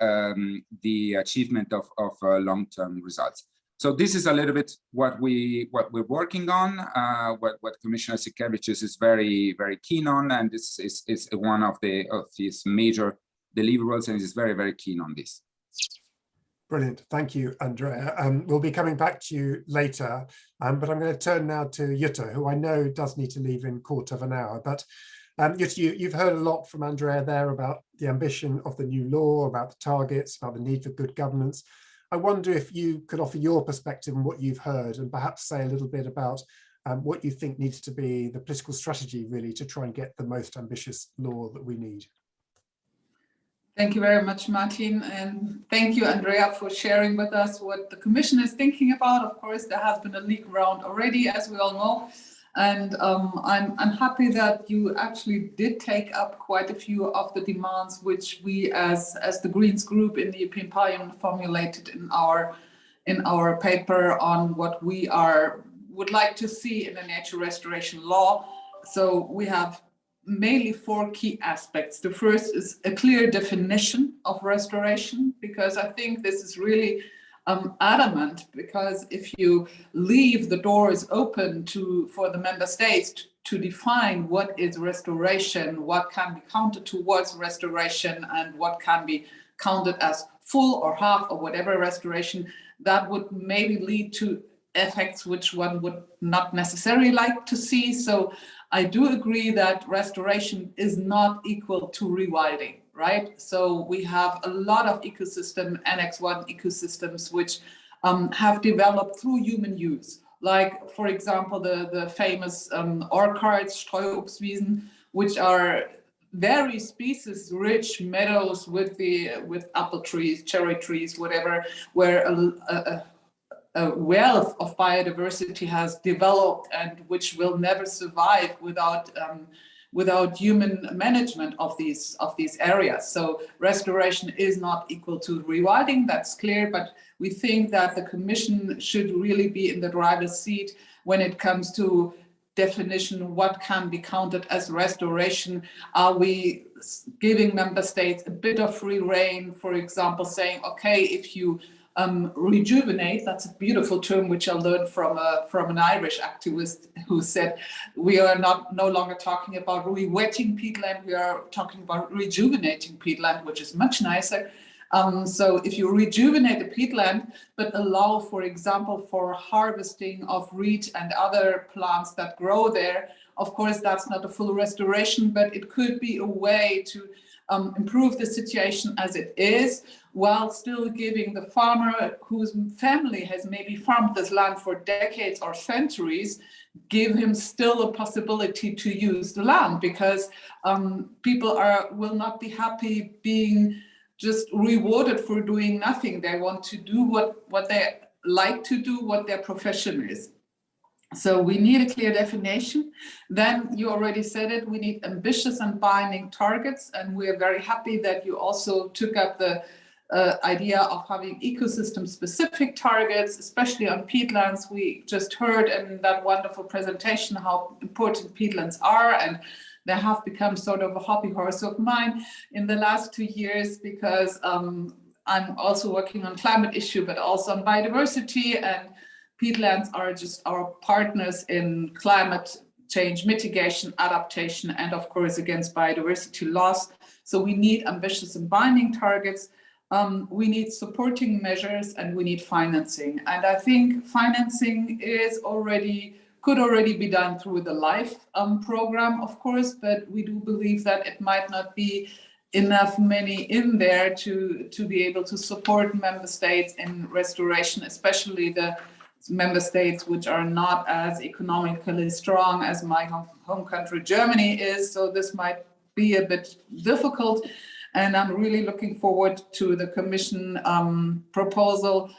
the achievement of long-term results. So this is a little bit what we're working on, what Commissioner Sikevicius is very, very keen on, and this is one of his major deliverables, and is very, very keen on this. Brilliant. Thank you, Andrea. We'll be coming back to you later, but I'm going to turn now to Jutta, who I know does need to leave in 1/4 hour. But Jutta, you've heard a lot from Andrea there about the ambition of the new law, about the targets, about the need for good governance. I wonder if you could offer your perspective on what you've heard and perhaps say a little bit about what you think needs to be the political strategy, really, to try and get the most ambitious law that we need. Thank you very much, Martin, and thank you, Andrea, for sharing with us what the Commission is thinking about. Of course, there has been a leak round already, as we all know, and I'm happy that you actually did take up quite a few of the demands which we, as the Greens group in the European Parliament, formulated in our paper on what we would like to see in a nature restoration law. So we have mainly 4 key aspects. The first is a clear definition of restoration, because I think this is really adamant, because if you leave the doors open for the member states to define what is restoration, what can be counted towards restoration, and what can be counted as full or half or whatever restoration, that would maybe lead to effects which one would not necessarily like to see. So I do agree that restoration is not equal to rewilding, right? So we have a lot of ecosystem, Annex 1 ecosystems, which have developed through human use. Like, for example, the famous orchards, Streuobstwiesen, which are very species-rich meadows with apple trees, cherry trees, whatever, where a wealth of biodiversity has developed and which will never survive without human management of these areas. So restoration is not equal to rewilding, that's clear, but we think that the Commission should really be in the driver's seat when it comes to definition, what can be counted as restoration. Are we giving member states a bit of free rein, for example, saying, okay, if you rejuvenate, that's a beautiful term which I learned from an Irish activist who said we are no longer talking about re-wetting peatland, we are talking about rejuvenating peatland, which is much nicer. So if you rejuvenate a peatland but allow, for example, for harvesting of reed and other plants that grow there, of course that's not a full restoration, but it could be a way to improve the situation as it is, while still giving the farmer whose family has maybe farmed this land for decades or centuries, give him still a possibility to use the land, because people will not be happy being just rewarded for doing nothing. They want to do what they like to do, what their profession is. So we need a clear definition. Then you already said it, we need ambitious and binding targets. And we are very happy that you also took up the idea of having ecosystem specific targets, especially on peatlands. We just heard in that wonderful presentation how important peatlands are, and they have become sort of a hobby horse of mine in the last 2 years, because I'm also working on climate issue, but also on biodiversity, and peatlands are just our partners in climate change mitigation, adaptation, and of course against biodiversity loss. So we need ambitious and binding targets. We need supporting measures, and we need financing. And I think financing could already be done through the LIFE program, of course, but we do believe that it might not be enough money in there to be able to support member states in restoration, especially the member states which are not as economically strong as my home country Germany is. So this might be a bit difficult, and I'm really looking forward to the Commission proposal,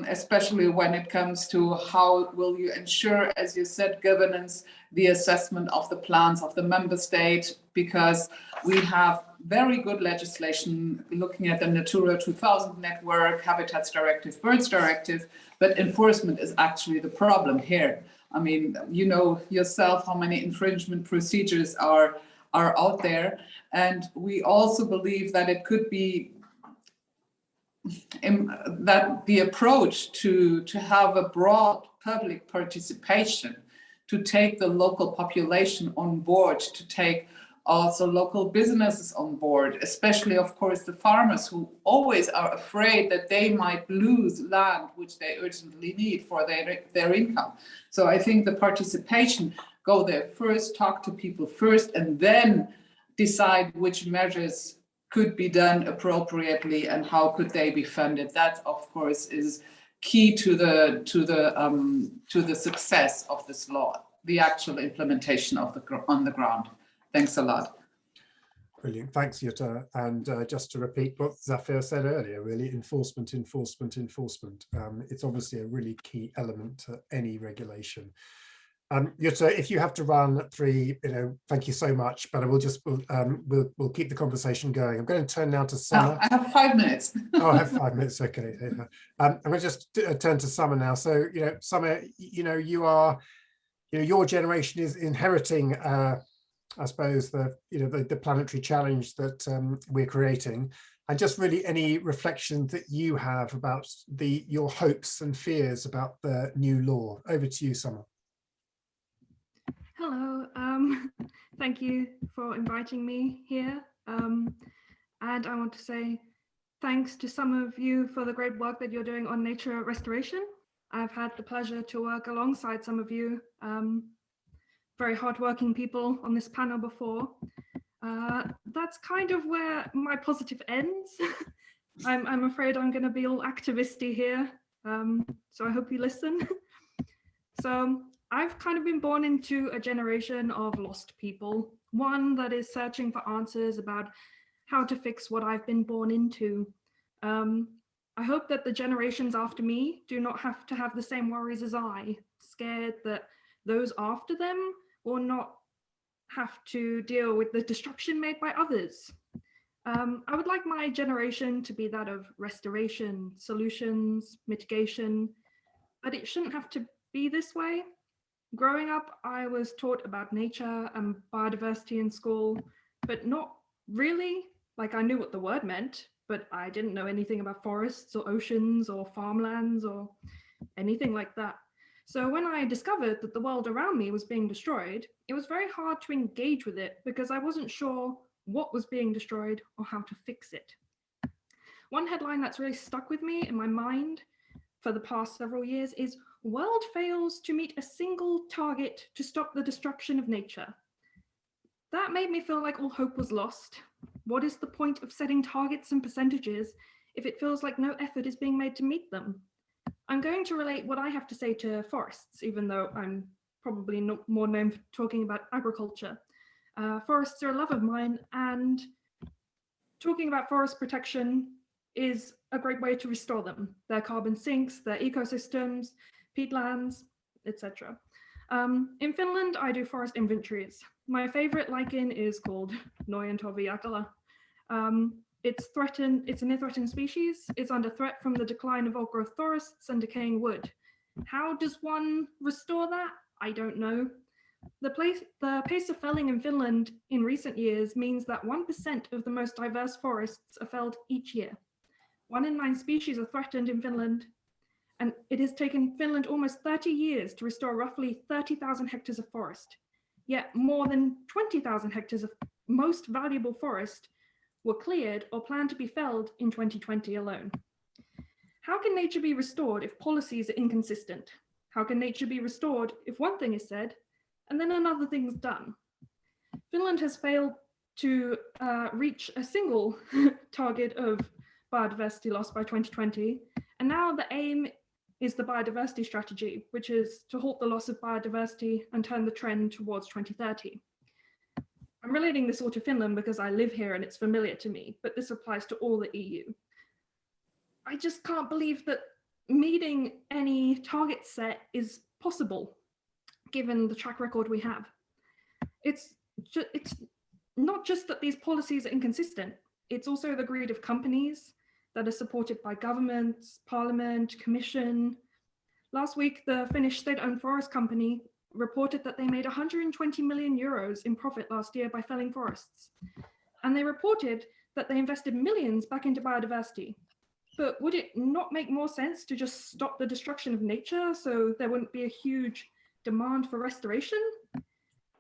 especially when it comes to how will you ensure, as you said, governance, the assessment of the plans of the member state, because we have very good legislation looking at the Natura 2000 network, Habitats Directive, Birds Directive, but enforcement is actually the problem here. I mean, you know yourself how many infringement procedures are out there, and we also believe that it could be that the approach to have a broad public participation, to take the local population on board, to take also local businesses on board, especially, of course, the farmers who always are afraid that they might lose land, which they urgently need for their income. So I think the participation, go there first, talk to people first, and then decide which measures could be done appropriately and how could they be funded. That, of course, is key to the success of this law, the actual implementation of on the ground. Thanks a lot. Brilliant, thanks Jutta. And just to repeat what Zafir said earlier, really, enforcement, enforcement, enforcement. It's obviously a really key element to any regulation. Jutta, if you have to run at 3, thank you so much, but we'll keep the conversation going. I'm going to turn now to Summer. I have 5 minutes. Oh, I have 5 minutes, okay. I'm going to just turn to Summer now. So, Summer, you are, your generation is inheriting, I suppose, the planetary challenge that we're creating, and just really any reflection that you have about your hopes and fears about the new law. Over to you, Summer. Hello, thank you for inviting me here. And I want to say thanks to some of you for the great work that you're doing on nature restoration. I've had the pleasure to work alongside some of you, very hardworking people on this panel before. That's kind of where my positive ends. I'm afraid I'm going to be all activisty here, so I hope you listen. So I've kind of been born into a generation of lost people, one that is searching for answers about how to fix what I've been born into. I hope that the generations after me do not have to have the same worries as I, scared that those after them will not have to deal with the destruction made by others. I would like my generation to be that of restoration, solutions, mitigation, but it shouldn't have to be this way. Growing up, I was taught about nature and biodiversity in school, but not really. Like, I knew what the word meant, but I didn't know anything about forests or oceans or farmlands or anything like that. So when I discovered that the world around me was being destroyed, it was very hard to engage with it because I wasn't sure what was being destroyed or how to fix it. One headline that's really stuck with me in my mind for the past several years is "World fails to meet a single target to stop the destruction of nature." That made me feel like all hope was lost. What is the point of setting targets and percentages if it feels like no effort is being made to meet them? I'm going to relate what I have to say to forests, even though I'm probably not more known for talking about agriculture. Forests are a love of mine, and talking about forest protection is a great way to restore them. Their carbon sinks, their ecosystems, peatlands, etc. In Finland, I do forest inventories. My favorite lichen is called Nojentorviakala. It's a near threatened species. It's under threat from the decline of old growth forests and decaying wood. How does one restore that? I don't know. The pace of felling in Finland in recent years means that 1% of the most diverse forests are felled each year. 1 in 9 species are threatened in Finland, and it has taken Finland almost 30 years to restore roughly 30,000 hectares of forest. Yet more than 20,000 hectares of most valuable forest were cleared or planned to be felled in 2020 alone. How can nature be restored if policies are inconsistent? How can nature be restored if one thing is said and then another thing's done? Finland has failed to reach a single target of biodiversity loss by 2020, and now the aim is the biodiversity strategy, which is to halt the loss of biodiversity and turn the trend towards 2030. I'm relating this all to Finland because I live here and it's familiar to me, but this applies to all the EU. I just can't believe that meeting any target set is possible, given the track record we have. It's not just that these policies are inconsistent, it's also the greed of companies that are supported by governments, parliament, commission. Last week, the Finnish state-owned forest company reported that they made 120 million euros in profit last year by felling forests. And they reported that they invested millions back into biodiversity. But would it not make more sense to just stop the destruction of nature so there wouldn't be a huge demand for restoration?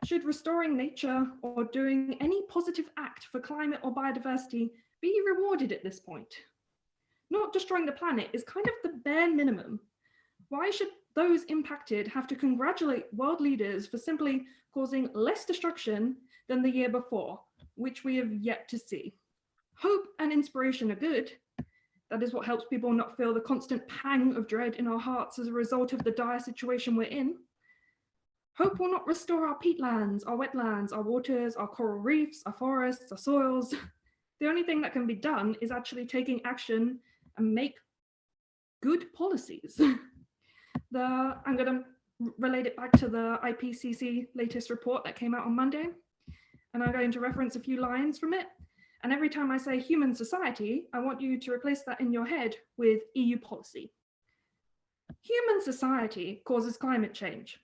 should restoring nature or doing any positive act for climate or biodiversity be rewarded at this point? Not destroying the planet is kind of the bare minimum. Why should those impacted have to congratulate world leaders for simply causing less destruction than the year before, which we have yet to see? Hope and inspiration are good. That is what helps people not feel the constant pang of dread in our hearts as a result of the dire situation we're in. Hope will not restore our peatlands, our wetlands, our waters, our coral reefs, our forests, our soils. The only thing that can be done is actually taking action and make good policies. I'm going to relate it back to the IPCC latest report that came out on Monday, and I'm going to reference a few lines from it. And every time I say human society, I want you to replace that in your head with EU policy. Human society causes climate change.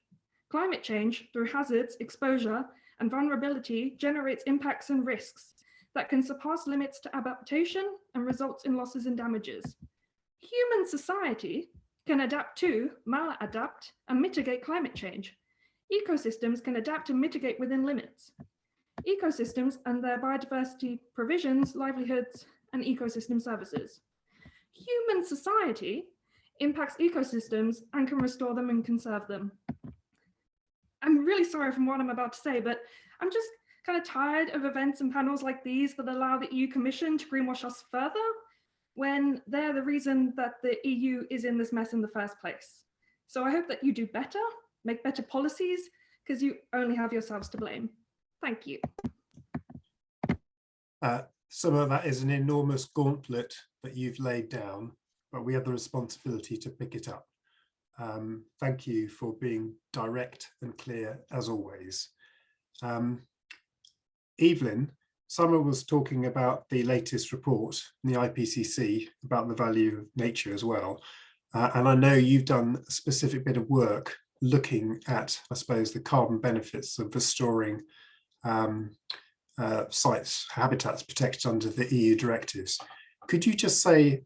Climate change, through hazards, exposure, and vulnerability, generates impacts and risks that can surpass limits to adaptation and results in losses and damages. Human society can adapt to, maladapt, and mitigate climate change. Ecosystems can adapt and mitigate within limits. Ecosystems and their biodiversity provisions, livelihoods, and ecosystem services. Human society impacts ecosystems and can restore them and conserve them. I'm really sorry from what I'm about to say, but I'm just kind of tired of events and panels like these that allow the EU Commission to greenwash us further when they're the reason that the EU is in this mess in the first place. So I hope that you do better, make better policies, because you only have yourselves to blame. Thank you. Some of that is an enormous gauntlet that you've laid down, but we have the responsibility to pick it up. Thank you for being direct and clear as always. Evelyn, Summer was talking about the latest report in the IPCC about the value of nature as well. And I know you've done a specific bit of work looking at, I suppose, the carbon benefits of restoring sites, habitats protected under the EU directives. Could you just say,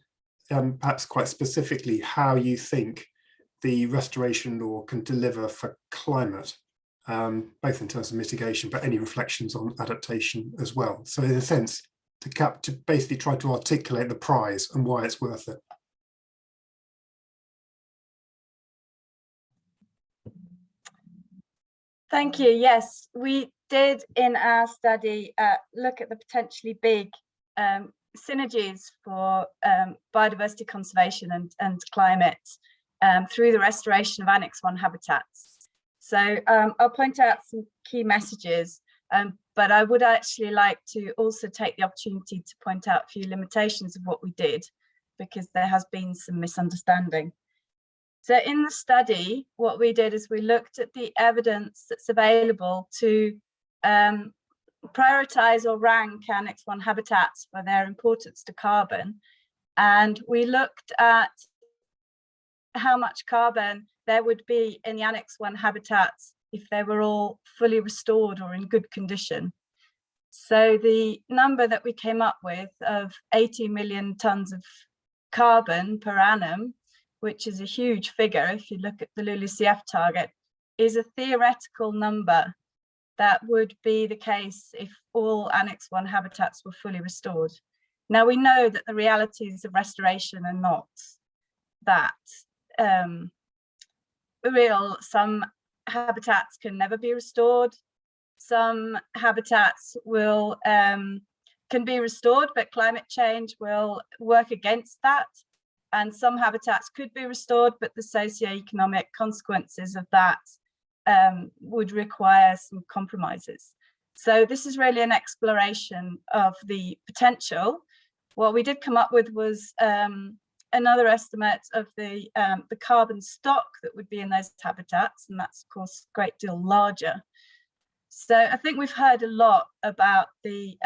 perhaps quite specifically, how you think the restoration law can deliver for climate, both in terms of mitigation, but any reflections on adaptation as well? So in a sense, to basically try to articulate the prize and why it's worth it. Thank you. Yes, we did in our study look at the potentially big synergies for biodiversity conservation and climate through the restoration of Annex 1 habitats. So I'll point out some key messages, but I would actually like to also take the opportunity to point out a few limitations of what we did, because there has been some misunderstanding. So in the study, what we did is we looked at the evidence that's available to prioritize or rank Annex 1 habitats for their importance to carbon. And we looked at how much carbon there would be in the Annex 1 habitats if they were all fully restored or in good condition. So the number that we came up with of 80 million tons of carbon per annum, which is a huge figure if you look at the LULUCF target, is a theoretical number that would be the case if all Annex 1 habitats were fully restored. Now we know that the realities of restoration are not that real. Some habitats can never be restored. Some habitats will can be restored, but climate change will work against that. And some habitats could be restored, but the socioeconomic consequences of that would require some compromises. So this is really an exploration of the potential. What we did come up with was another estimate of the carbon stock that would be in those habitats, and that's of course a great deal larger. So I think we've heard a lot about the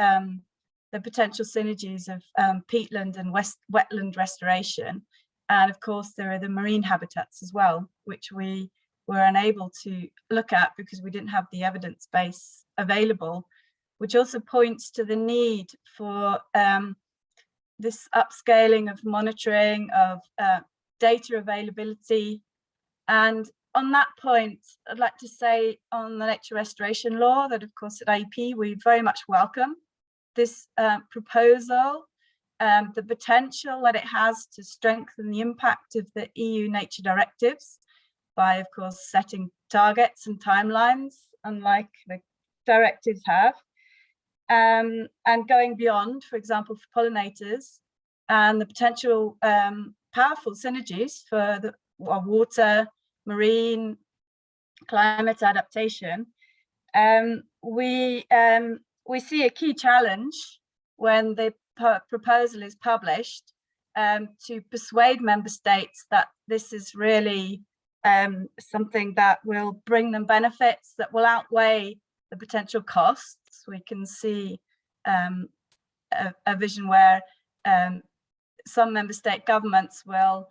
potential synergies of peatland and wetland restoration, and of course there are the marine habitats as well, which we were unable to look at because we didn't have the evidence base available, which also points to the need for this upscaling of monitoring of data availability, and on that point, I'd like to say on the nature restoration law that, of course, at IEP, we very much welcome this proposal, the potential that it has to strengthen the impact of the EU nature directives by, of course, setting targets and timelines, unlike the directives have, and going beyond, for example, for pollinators, and the potential powerful synergies for the water, marine, climate adaptation. We see a key challenge when the proposal is published to persuade member states that this is really something that will bring them benefits that will outweigh the potential costs. We can see a vision where some member state governments will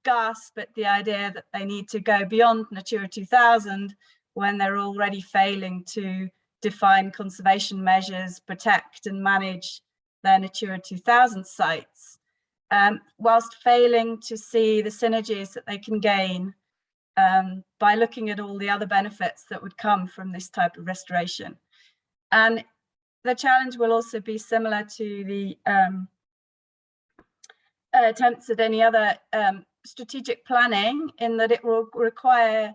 gasp at the idea that they need to go beyond Natura 2000 when they're already failing to define conservation measures, protect and manage their Natura 2000 sites, whilst failing to see the synergies that they can gain by looking at all the other benefits that would come from this type of restoration. And the challenge will also be similar to the attempts at any other strategic planning, in that it will require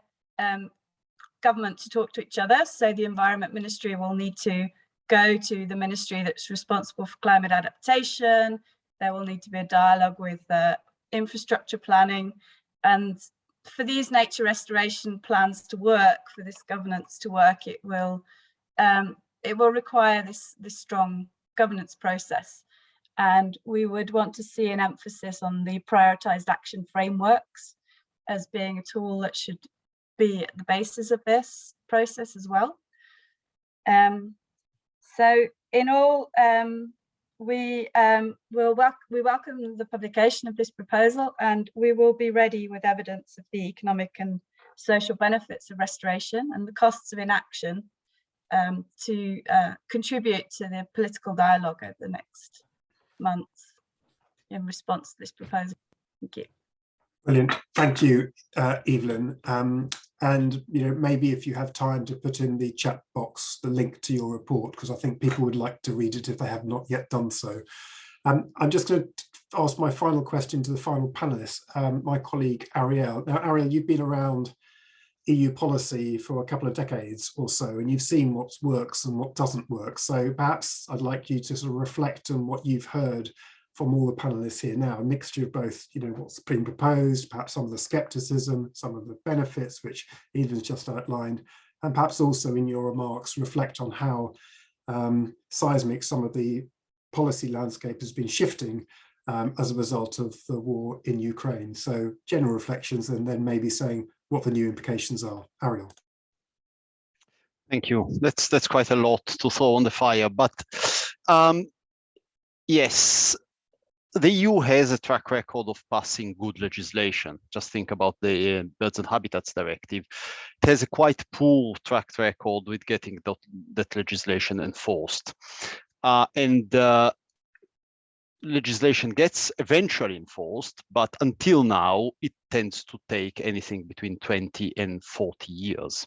government to talk to each other. So the Environment Ministry will need to go to the ministry that's responsible for climate adaptation. There will need to be a dialogue with infrastructure planning. And for these nature restoration plans to work, for this governance to work, it will require this strong governance process. And we would want to see an emphasis on the prioritized action frameworks as being a tool that should be at the basis of this process as well. So in all, we welcome the publication of this proposal, and we will be ready with evidence of the economic and social benefits of restoration and the costs of inaction to contribute to the political dialogue over the next months in response to this proposal. Thank you. Brilliant. Thank you, Evelyn. And maybe if you have time to put in the chat box the link to your report, because I think people would like to read it if they have not yet done so. I'm just going to ask my final question to the final panelists, my colleague Ariel. Now, Ariel, you've been around EU policy for a couple of decades or so, and you've seen what works and what doesn't work. So perhaps I'd like you to sort of reflect on what you've heard from all the panelists here now, a mixture of both, what's been proposed, perhaps some of the skepticism, some of the benefits, which Evelyn's just outlined, and perhaps also in your remarks reflect on how seismic some of the policy landscape has been shifting as a result of the war in Ukraine. So general reflections, and then maybe saying what the new implications are. Ariel. Thank you. That's quite a lot to throw on the fire, but yes, the EU has a track record of passing good legislation. Just think about the Birds and Habitats Directive. It has a quite poor track record with getting that legislation enforced. And legislation gets eventually enforced, but until now, it tends to take anything between 20 and 40 years.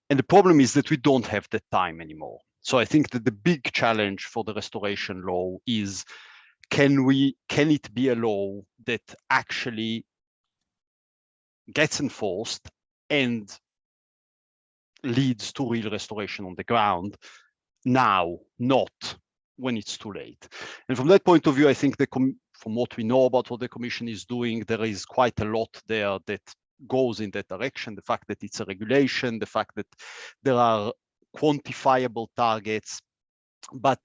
And the problem is that we don't have the time anymore. So I think that the big challenge for the restoration law is, can it be a law that actually gets enforced and leads to real restoration on the ground now, not when it's too late? And from that point of view, I think from what we know about what the Commission is doing, there is quite a lot there that goes in that direction. The fact that it's a regulation, the fact that there are quantifiable targets, but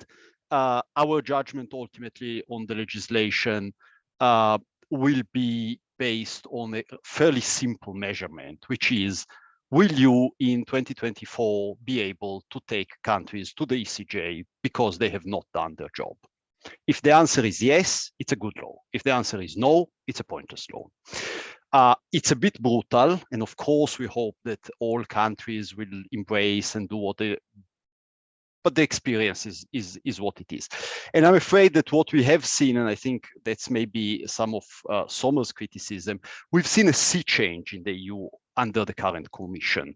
our judgment ultimately on the legislation will be based on a fairly simple measurement, which is, will you in 2024 be able to take countries to the ECJ because they have not done their job? If the answer is yes, it's a good law. If the answer is no, it's a pointless law. It's a bit brutal, and of course we hope that all countries will embrace and do what they, but the experience is what it is. And I'm afraid that what we have seen, and I think that's maybe some of Sommer's criticism, we've seen a sea change in the EU under the current commission.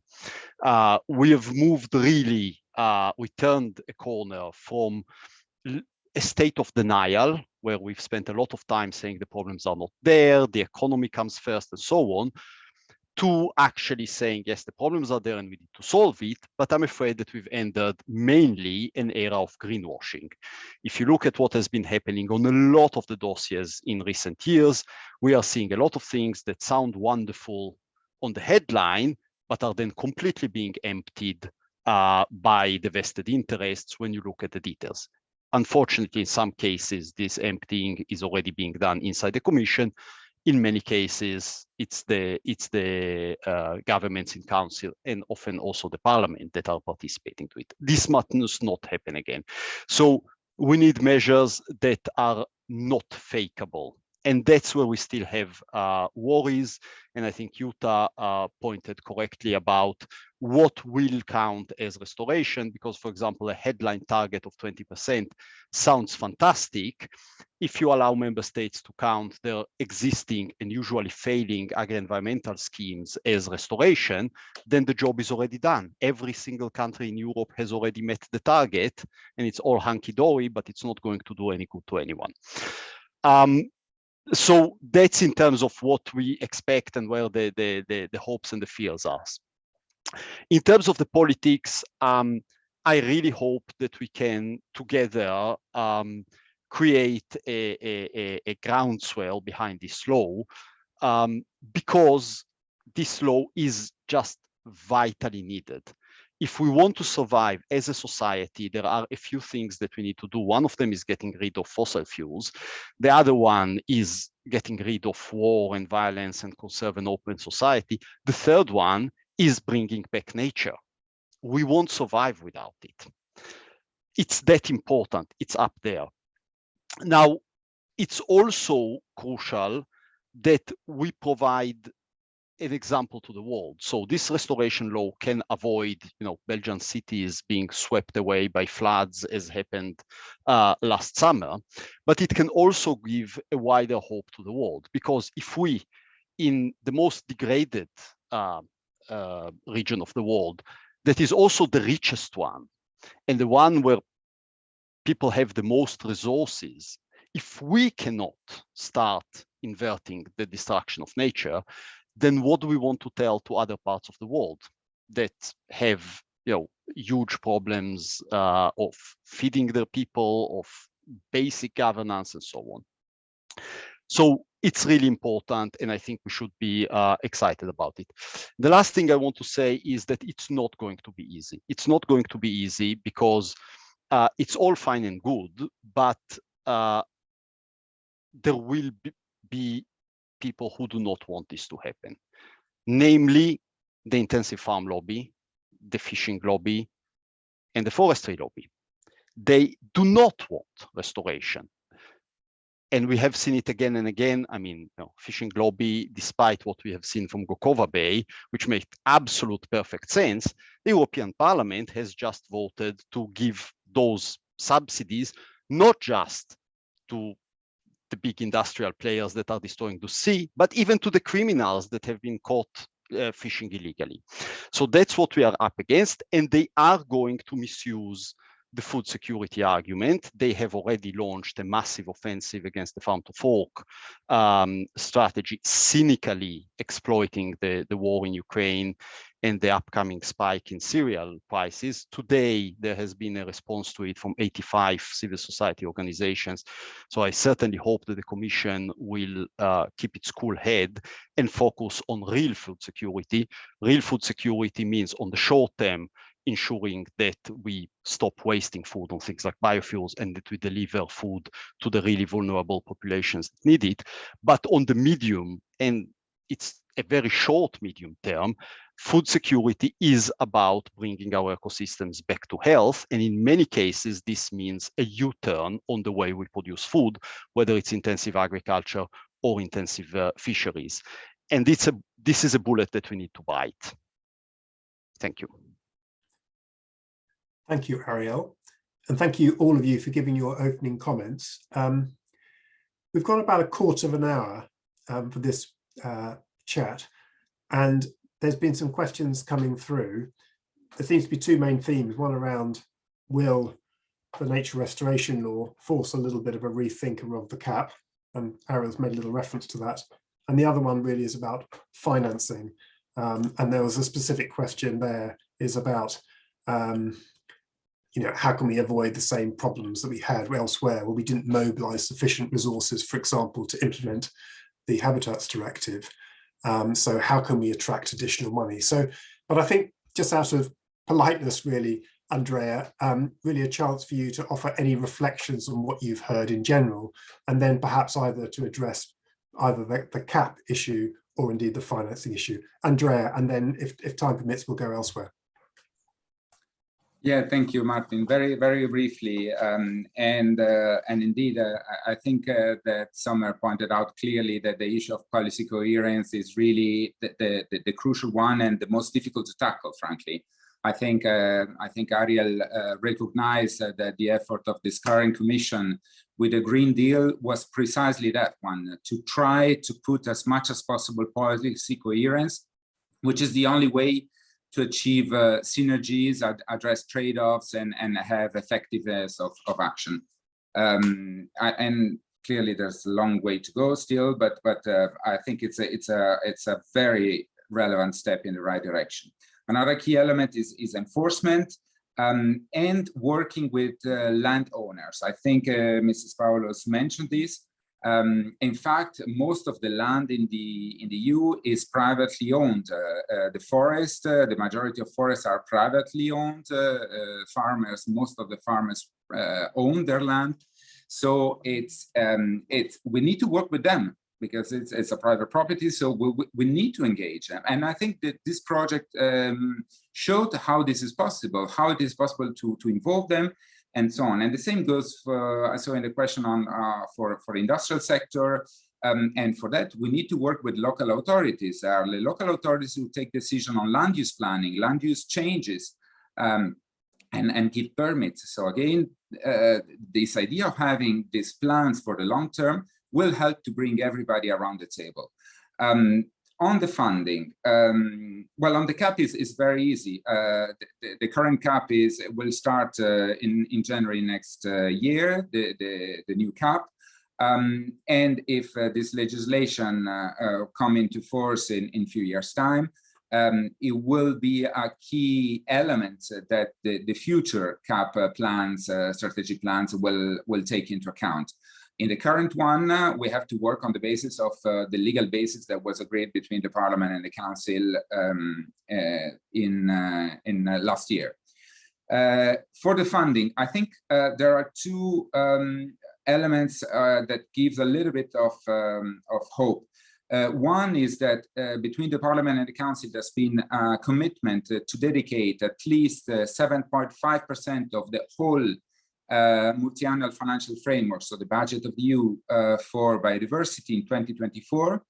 We have moved really, we turned a corner from a state of denial, where we've spent a lot of time saying the problems are not there, the economy comes first and so on, to actually saying, yes, the problems are there and we need to solve it, but I'm afraid that we've entered mainly an era of greenwashing. If you look at what has been happening on a lot of the dossiers in recent years, we are seeing a lot of things that sound wonderful on the headline, but are then completely being emptied by the vested interests when you look at the details. Unfortunately, in some cases, this emptying is already being done inside the Commission. In many cases, it's the governments in council and often also the parliament that are participating to it. This must not happen again. So we need measures that are not fakeable. And that's where we still have worries. And I think Jutta pointed correctly about what will count as restoration, because, for example, a headline target of 20% sounds fantastic. If you allow member states to count their existing and usually failing agri-environmental schemes as restoration, then the job is already done. Every single country in Europe has already met the target, and it's all hunky-dory, but it's not going to do any good to anyone. So that's in terms of what we expect and where the hopes and the fears are. In terms of the politics, I really hope that we can together create a groundswell behind this law, because this law is just vitally needed. If we want to survive as a society, there are a few things that we need to do. One of them is getting rid of fossil fuels. The other one is getting rid of war and violence and conserve an open society. The third one is bringing back nature. We won't survive without it. It's that important. It's up there. Now, it's also crucial that we provide an example to the world. So this restoration law can avoid, Belgian cities being swept away by floods, as happened last summer, but it can also give a wider hope to the world, because if we, in the most degraded region of the world, that is also the richest one, and the one where people have the most resources, if we cannot start inverting the destruction of nature, then what do we want to tell to other parts of the world that have, huge problems of feeding their people, of basic governance, and so on? So it's really important, and I think we should be excited about it. The last thing I want to say is that it's not going to be easy. It's not going to be easy because it's all fine and good, but there will be people who do not want this to happen, namely the intensive farm lobby, the fishing lobby, and the forestry lobby. They do not want restoration. And we have seen it again and again. I mean, fishing lobby, despite what we have seen from Yokohama Bay, which makes absolute perfect sense, the European Parliament has just voted to give those subsidies, not just to the big industrial players that are destroying the sea, but even to the criminals that have been caught fishing illegally. So that's what we are up against, and they are going to misuse the food security argument. They have already launched a massive offensive against the farm to fork strategy, cynically exploiting the war in Ukraine and the upcoming spike in cereal prices. Today, there has been a response to it from 85 civil society organizations. So I certainly hope that the Commission will keep its cool head and focus on real food security. Real food security means on the short term, ensuring that we stop wasting food on things like biofuels and that we deliver food to the really vulnerable populations that need it. But on the medium, and it's a very short medium term, food security is about bringing our ecosystems back to health. And in many cases, this means a U-turn on the way we produce food, whether it's intensive agriculture or intensive fisheries. And this is a bullet that we need to bite. Thank you. Thank you, Ariel. And thank you, all of you, for giving your opening comments. We've got about a quarter of an hour for this chat, and there's been some questions coming through. There seems to be two main themes, one around will the nature restoration law force a little bit of a rethinker of the cap, and Ariel's made a little reference to that. And the other one really is about financing. And there was a specific question there is about, how can we avoid the same problems that we had elsewhere where we didn't mobilize sufficient resources, for example, to implement the Habitats Directive. So how can we attract additional money? So, but I think just out of politeness, really, Andrea, really a chance for you to offer any reflections on what you've heard in general, and then perhaps either to address either the cap issue or indeed the financing issue. Andrea, and then if time permits, we'll go elsewhere. Yeah, thank you, Martin. Very, very briefly, and indeed, I think that Summer pointed out clearly that the issue of policy coherence is really the crucial one and the most difficult to tackle, frankly. I think Ariel recognized that the effort of this current Commission with the Green Deal was precisely that one, to try to put as much as possible policy coherence, which is the only way to achieve synergies, address trade-offs, and have effectiveness of action. And clearly, there's a long way to go still, but I think it's a very relevant step in the right direction. Another key element is enforcement and working with landowners. I think Mrs. Paulos mentioned this. In fact, most of the land in the EU is privately owned. The forest, the majority of forests are privately owned. Farmers, most of the farmers own their land. So we need to work with them because it's a private property. So we need to engage them. And I think that this project showed how this is possible, how it is possible to involve them, and so on. And the same goes for, I saw in the question on for industrial sector, and for that we need to work with local authorities. The local authorities who take decision on land use planning, land use changes, and give permits. So again, this idea of having these plans for the long term will help to bring everybody around the table. On the funding, well, on the cap is very easy. The current cap will start in January next year, the new cap. And if this legislation come into force in a few years' time, it will be a key element that the future cap plans, strategic plans will take into account. In the current one, we have to work on the basis of the legal basis that was agreed between the Parliament and the Council in last year. For the funding, I think there are two elements that gives a little bit of hope. One is that between the Parliament and the Council, there's been a commitment to dedicate at least 7.5% of the whole multi-annual financial framework, so the budget of the EU for biodiversity in 2024,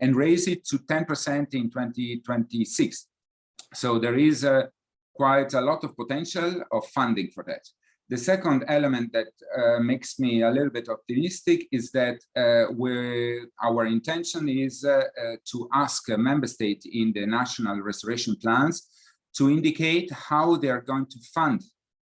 and raise it to 10% in 2026. So there is quite a lot of potential of funding for that. The second element that makes me a little bit optimistic is that our intention is to ask a member state in the national restoration plans to indicate how they are going to fund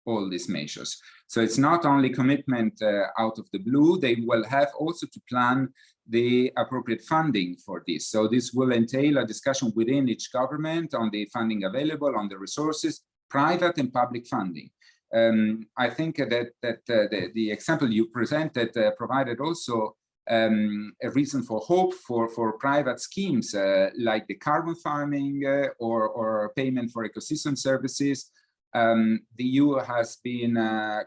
all these measures. So it's not only commitment out of the blue, they will have also to plan the appropriate funding for this. So this will entail a discussion within each government on the funding available, on the resources, private and public funding. I think that the example you presented provided also a reason for hope for private schemes like the carbon farming or payment for ecosystem services. The EU has been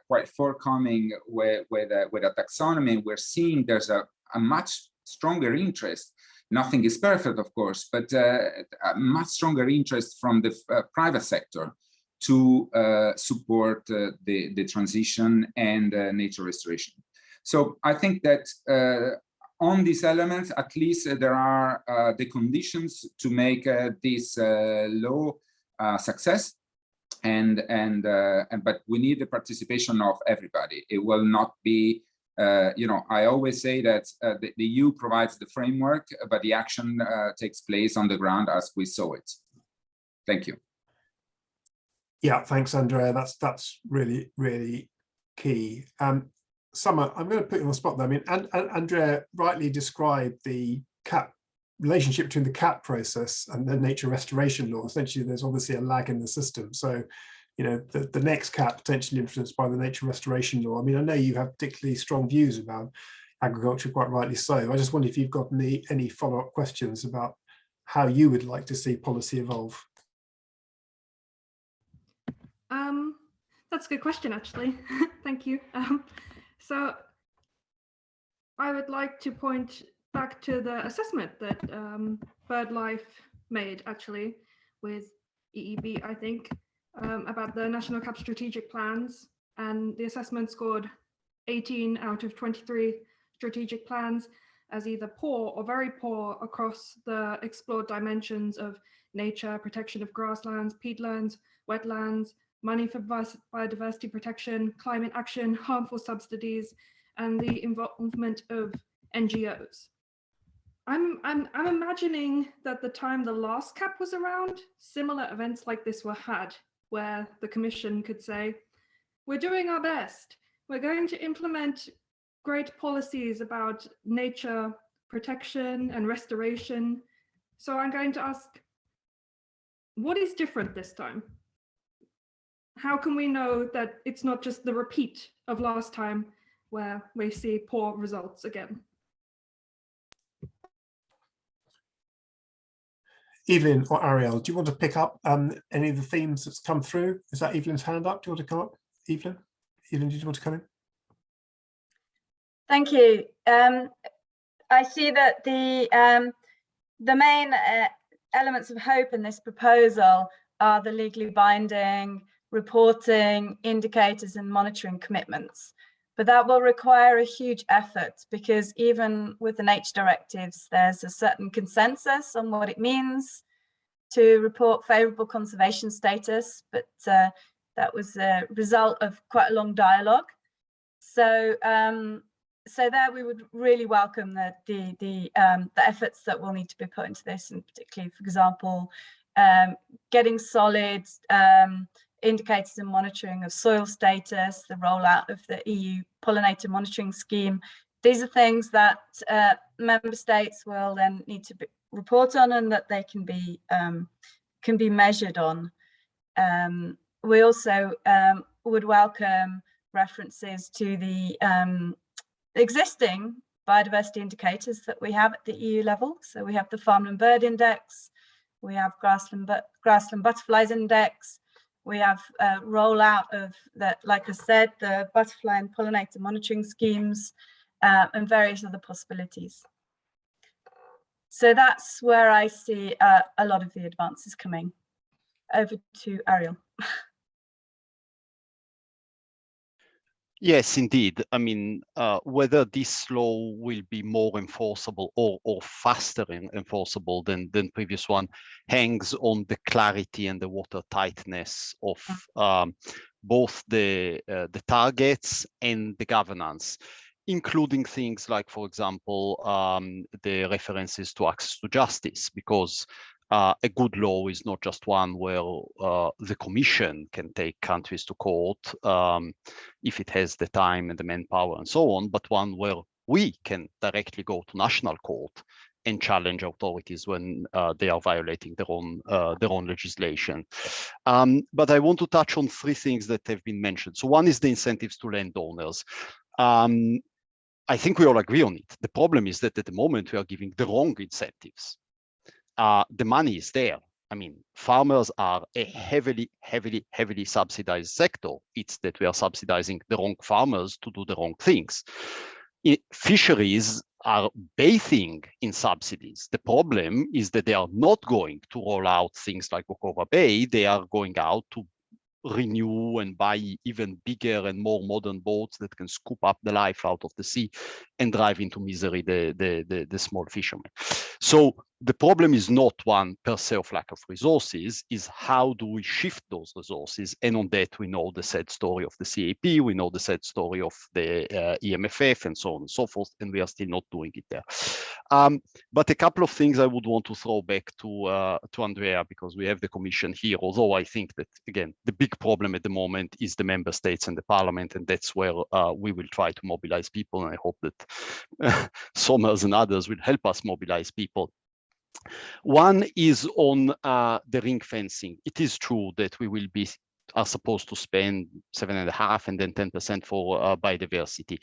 quite forthcoming with a taxonomy. We're seeing there's a much stronger interest. Nothing is perfect, of course, but a much stronger interest from the private sector to support the transition and nature restoration. So I think that on these elements, at least there are the conditions to make this law success. But we need the participation of everybody. It will not be, I always say that the EU provides the framework, but the action takes place on the ground as we saw it. Thank you. Yeah, thanks, Andrea. That's really, really key. Summer, I'm going to put you on the spot there. I mean, and Andrea rightly described the CAP relationship between the CAP process and the nature restoration law. Essentially, there's obviously a lag in the system. So, you know, the next CAP potentially influenced by the nature restoration law. I mean, I know you have particularly strong views about agriculture, quite rightly so. I just wonder if you've got any follow-up questions about how you would like to see policy evolve. That's a good question, actually. Thank you. So I would like to point back to the assessment that BirdLife made, actually, with EEB, I think, about the National CAP strategic plans. And the assessment scored 18 out of 23 strategic plans as either poor or very poor across the explored dimensions of nature, protection of grasslands, peatlands, wetlands, money for biodiversity protection, climate action, harmful subsidies, and the involvement of NGOs. I'm imagining that the time the last CAP was around, similar events like this were had, where the Commission could say, we're doing our best. We're going to implement great policies about nature protection and restoration. So I'm going to ask, what is different this time? How can we know that it's not just the repeat of last time where we see poor results again? Evelyn or Ariel, do you want to pick up any of the themes that's come through? Is that Evelyn's hand up? Do you want to come up, Evelyn? Evelyn, did you want to come in? Thank you. I see that the main elements of hope in this proposal are the legally binding reporting, indicators and monitoring commitments. But that will require a huge effort because even with the nature directives, there's a certain consensus on what it means to report favourable conservation status, but that was a result of quite a long dialogue. So, so there we would really welcome the efforts that will need to be put into this, and particularly, for example, getting solid indicators and monitoring of soil status, the rollout of the EU pollinator monitoring scheme. These are things that member states will then need to report on and that they can be measured on. We also would welcome references to the existing biodiversity indicators that we have at the EU level. So we have the Farmland Bird Index, we have Grassland Butterflies Index, we have rollout of that, like I said, the butterfly and pollinator monitoring schemes, and various other possibilities. So that's where I see a lot of the advances coming. Over to Ariel. Yes, indeed. I mean, whether this law will be more enforceable or faster enforceable than previous one hangs on the clarity and the watertightness of both the targets and the governance, including things like, for example, the references to access to justice, because a good law is not just one where the Commission can take countries to court if it has the time and the manpower and so on, but one where we can directly go to national court and challenge authorities when they are violating their own legislation. But I want to touch on three things that have been mentioned. So one is the incentives to landowners. I think we all agree on it. The problem is that at the moment we are giving the wrong incentives. The money is there. I mean, farmers are a heavily subsidized sector. It's that we are subsidizing the wrong farmers to do the wrong things. Fisheries are bathing in subsidies. The problem is that they are not going to roll out things like Yokohama Bay. They are going out to renew and buy even bigger and more modern boats that can scoop up the life out of the sea and drive into misery the small fishermen. So the problem is not one per se of lack of resources, is how do we shift those resources? And on that, we know the sad story of the CAP, we know the sad story of the EMFF and so on and so forth, and we are still not doing it there. But a couple of things I would want to throw back to Andrea, because we have the Commission here, although I think that, again, the big problem at the moment is the member states and the parliament, and that's where we will try to mobilize people, and I hope that Somers and others will help us mobilize people. One is on the ring fencing. It is true that we are supposed to spend 7.5% and then 10% for biodiversity,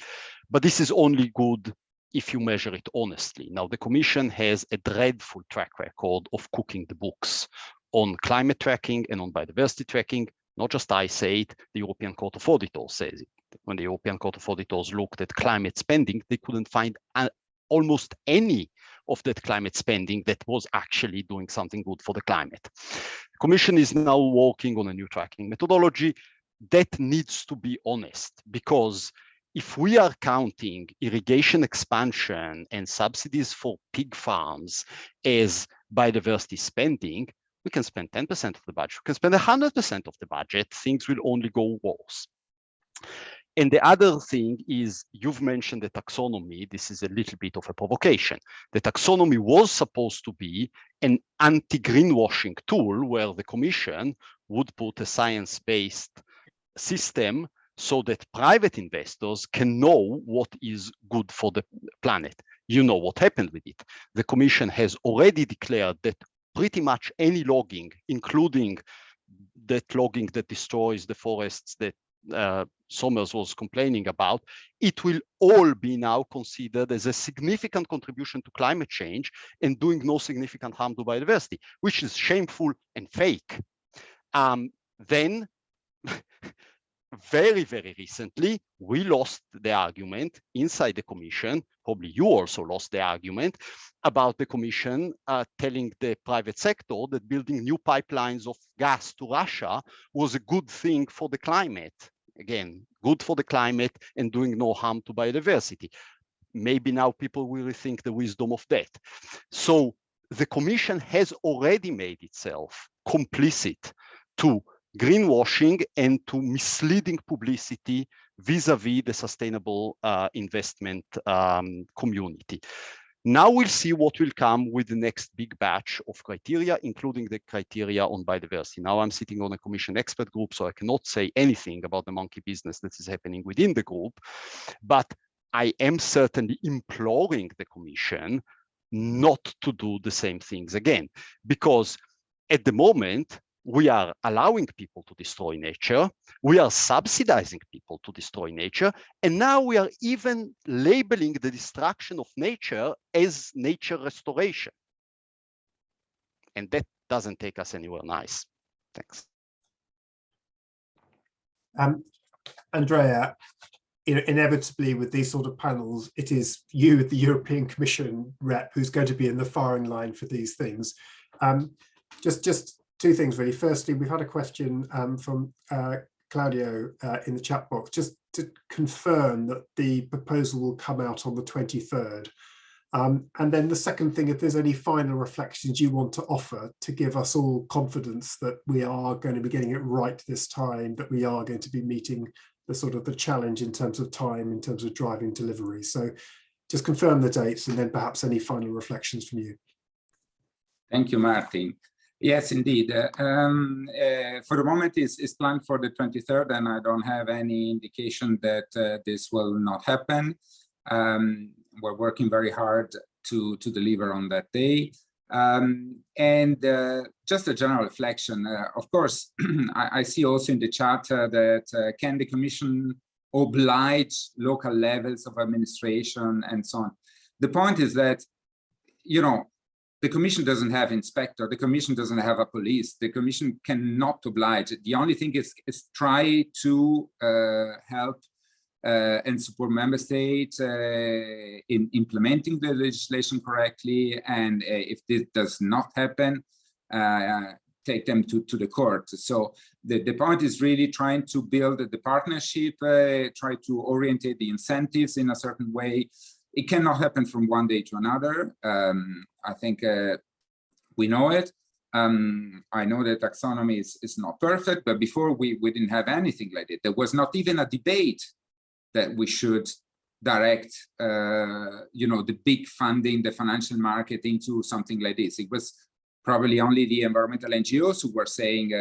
but this is only good if you measure it honestly. Now, the Commission has a dreadful track record of cooking the books on climate tracking and on biodiversity tracking. Not just I say it, the European Court of Auditors says it. When the European Court of Auditors looked at climate spending, they couldn't find almost any of that climate spending that was actually doing something good for the climate. The Commission is now working on a new tracking methodology that needs to be honest, because if we are counting irrigation expansion and subsidies for pig farms as biodiversity spending, we can spend 10% of the budget, we can spend 100% of the budget, things will only go worse. And the other thing is, you've mentioned the taxonomy. This is a little bit of a provocation. The taxonomy was supposed to be an anti-greenwashing tool where the Commission would put a science-based system so that private investors can know what is good for the planet. You know what happened with it. The Commission has already declared that pretty much any logging, including that logging that destroys the forests that Somers was complaining about, it will all be now considered as a significant contribution to climate change and doing no significant harm to biodiversity, which is shameful and fake. Then, very, very recently, we lost the argument inside the Commission, probably you also lost the argument, about the Commission telling the private sector that building new pipelines of gas to Russia was a good thing for the climate. Again, good for the climate and doing no harm to biodiversity. Maybe now people will rethink the wisdom of that. So the Commission has already made itself complicit to greenwashing and to misleading publicity vis-a-vis the sustainable investment community. Now we'll see what will come with the next big batch of criteria, including the criteria on biodiversity. Now I'm sitting on a Commission expert group, so I cannot say anything about the monkey business that is happening within the group, but I am certainly imploring the Commission not to do the same things again, because at the moment, we are allowing people to destroy nature, we are subsidizing people to destroy nature, and now we are even labeling the destruction of nature as nature restoration. And that doesn't take us anywhere nice. Thanks. Andrea, inevitably with these sort of panels, it is you, the European Commission rep, who's going to be in the firing line for these things. Just two things really. Firstly, we've had a question from Claudio in the chat box, just to confirm that the proposal will come out on the 23rd. And then the second thing, if there's any final reflections you want to offer to give us all confidence that we are going to be getting it right this time, that we are going to be meeting the sort of the challenge in terms of time, in terms of driving delivery. So just confirm the dates and then perhaps any final reflections from you. Thank you, Martin. Yes, indeed. For the moment, it's planned for the 23rd, and I don't have any indication that this will not happen. We're working very hard to deliver on that day. Just a general reflection, of course, I see also in the chat that can the Commission oblige local levels of administration and so on. The point is that, you know, the Commission doesn't have inspector, the Commission doesn't have a police, the Commission cannot oblige. The only thing is try to help and support member states in implementing the legislation correctly, and if this does not happen, take them to the court. So the point is really trying to build the partnership, try to orientate the incentives in a certain way. It cannot happen from one day to another. I think we know it. I know that taxonomy is not perfect, but before we didn't have anything like it. There was not even a debate that we should direct, the big funding, the financial market into something like this. It was probably only the environmental NGOs who were saying,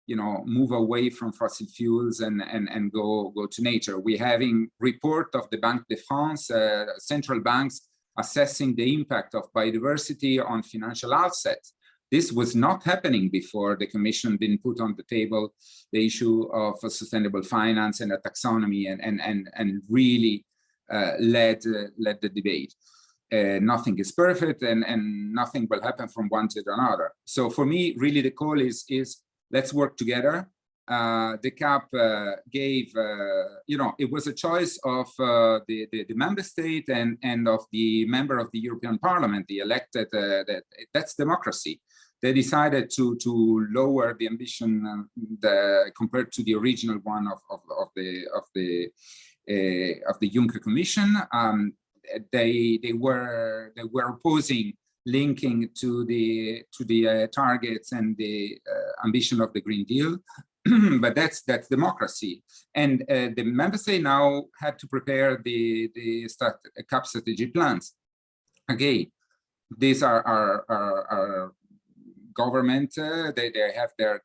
move away from fossil fuels and go to nature. We're having report of the Banque de France, central banks assessing the impact of biodiversity on financial assets. This was not happening before the Commission didn't put on the table the issue of sustainable finance and a taxonomy and really led the debate. Nothing is perfect and nothing will happen from one to another. So for me, really the call is let's work together. The CAP gave, it was a choice of the member state and of the member of the European Parliament, the elected, that's democracy. They decided to lower the ambition compared to the original one of the Juncker Commission. They were opposing linking to the targets and the ambition of the Green Deal, but that's democracy. And the member state now had to prepare the CAP strategy plans. Again, these are government. They have their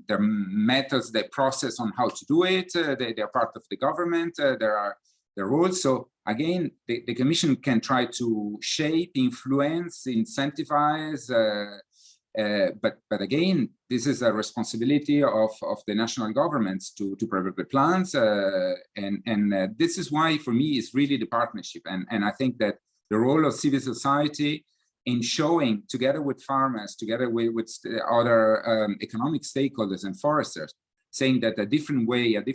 their methods, their process on how to do it. They are part of the government. There are the rules. So again, the Commission can try to shape, influence, incentivize, but again, this is a responsibility of the national governments to prepare the plans, and this is why for me it's really the partnership, and I think that the role of civil society in showing, together with farmers, together with other economic stakeholders and foresters, saying that a different way of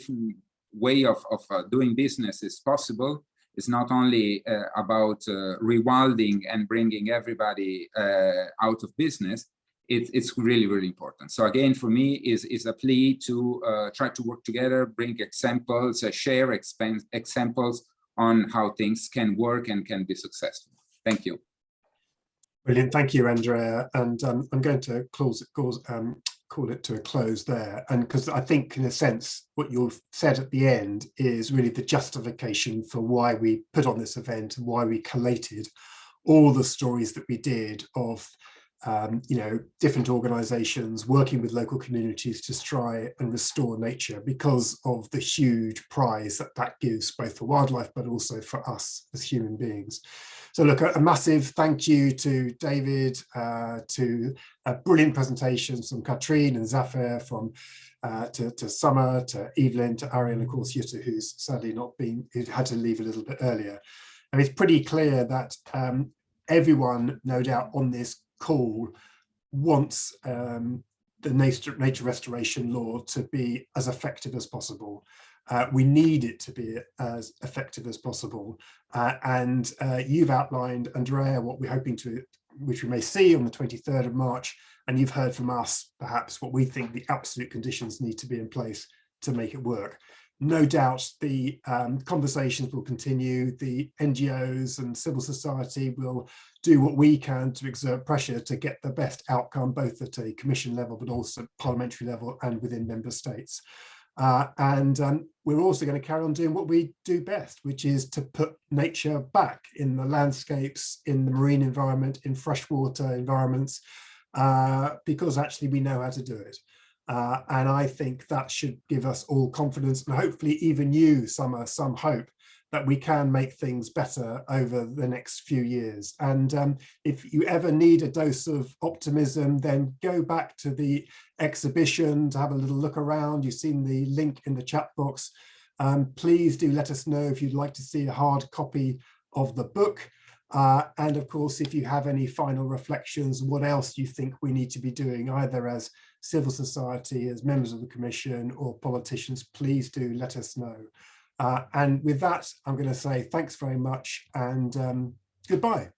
doing business is possible. It's not only about rewilding and bringing everybody out of business. It's really, really important. So again, for me, is a plea to try to work together, bring examples, share examples on how things can work and can be successful. Thank you. Brilliant, thank you, Andrea. And I'm going to call it to a close there. And because I think, in a sense, what you've said at the end is really the justification for why we put on this event and why we collated all the stories that we did of different organizations working with local communities to try and restore nature, because of the huge prize that gives both for wildlife but also for us as human beings. So look, a massive thank you to David, to brilliant presentations from Katrine and Zafir, to Summer, to Evelyn, to Ariel, and of course Jutta, who's sadly who had to leave a little bit earlier. And it's pretty clear that everyone, no doubt, on this call wants the nature restoration law to be as effective as possible. We need it to be as effective as possible. And you've outlined, Andrea, what we're hoping to, which we may see on the 23rd of March. And you've heard from us, perhaps, what we think the absolute conditions need to be in place to make it work. No doubt the conversations will continue. The NGOs and civil society will do what we can to exert pressure to get the best outcome, both at a commission level, but also parliamentary level and within member states. We're also going to carry on doing what we do best, which is to put nature back in the landscapes, in the marine environment, in freshwater environments, because actually we know how to do it. And I think that should give us all confidence, and hopefully even you, Summer, some hope that we can make things better over the next few years. And if you ever need a dose of optimism, then go back to the exhibition to have a little look around. You've seen the link in the chat box. Please do let us know if you'd like to see a hard copy of the book. And of course, if you have any final reflections, what else you think we need to be doing, either as civil society, as members of the Commission, or politicians, please do let us know. And with that, I'm going to say thanks very much and goodbye.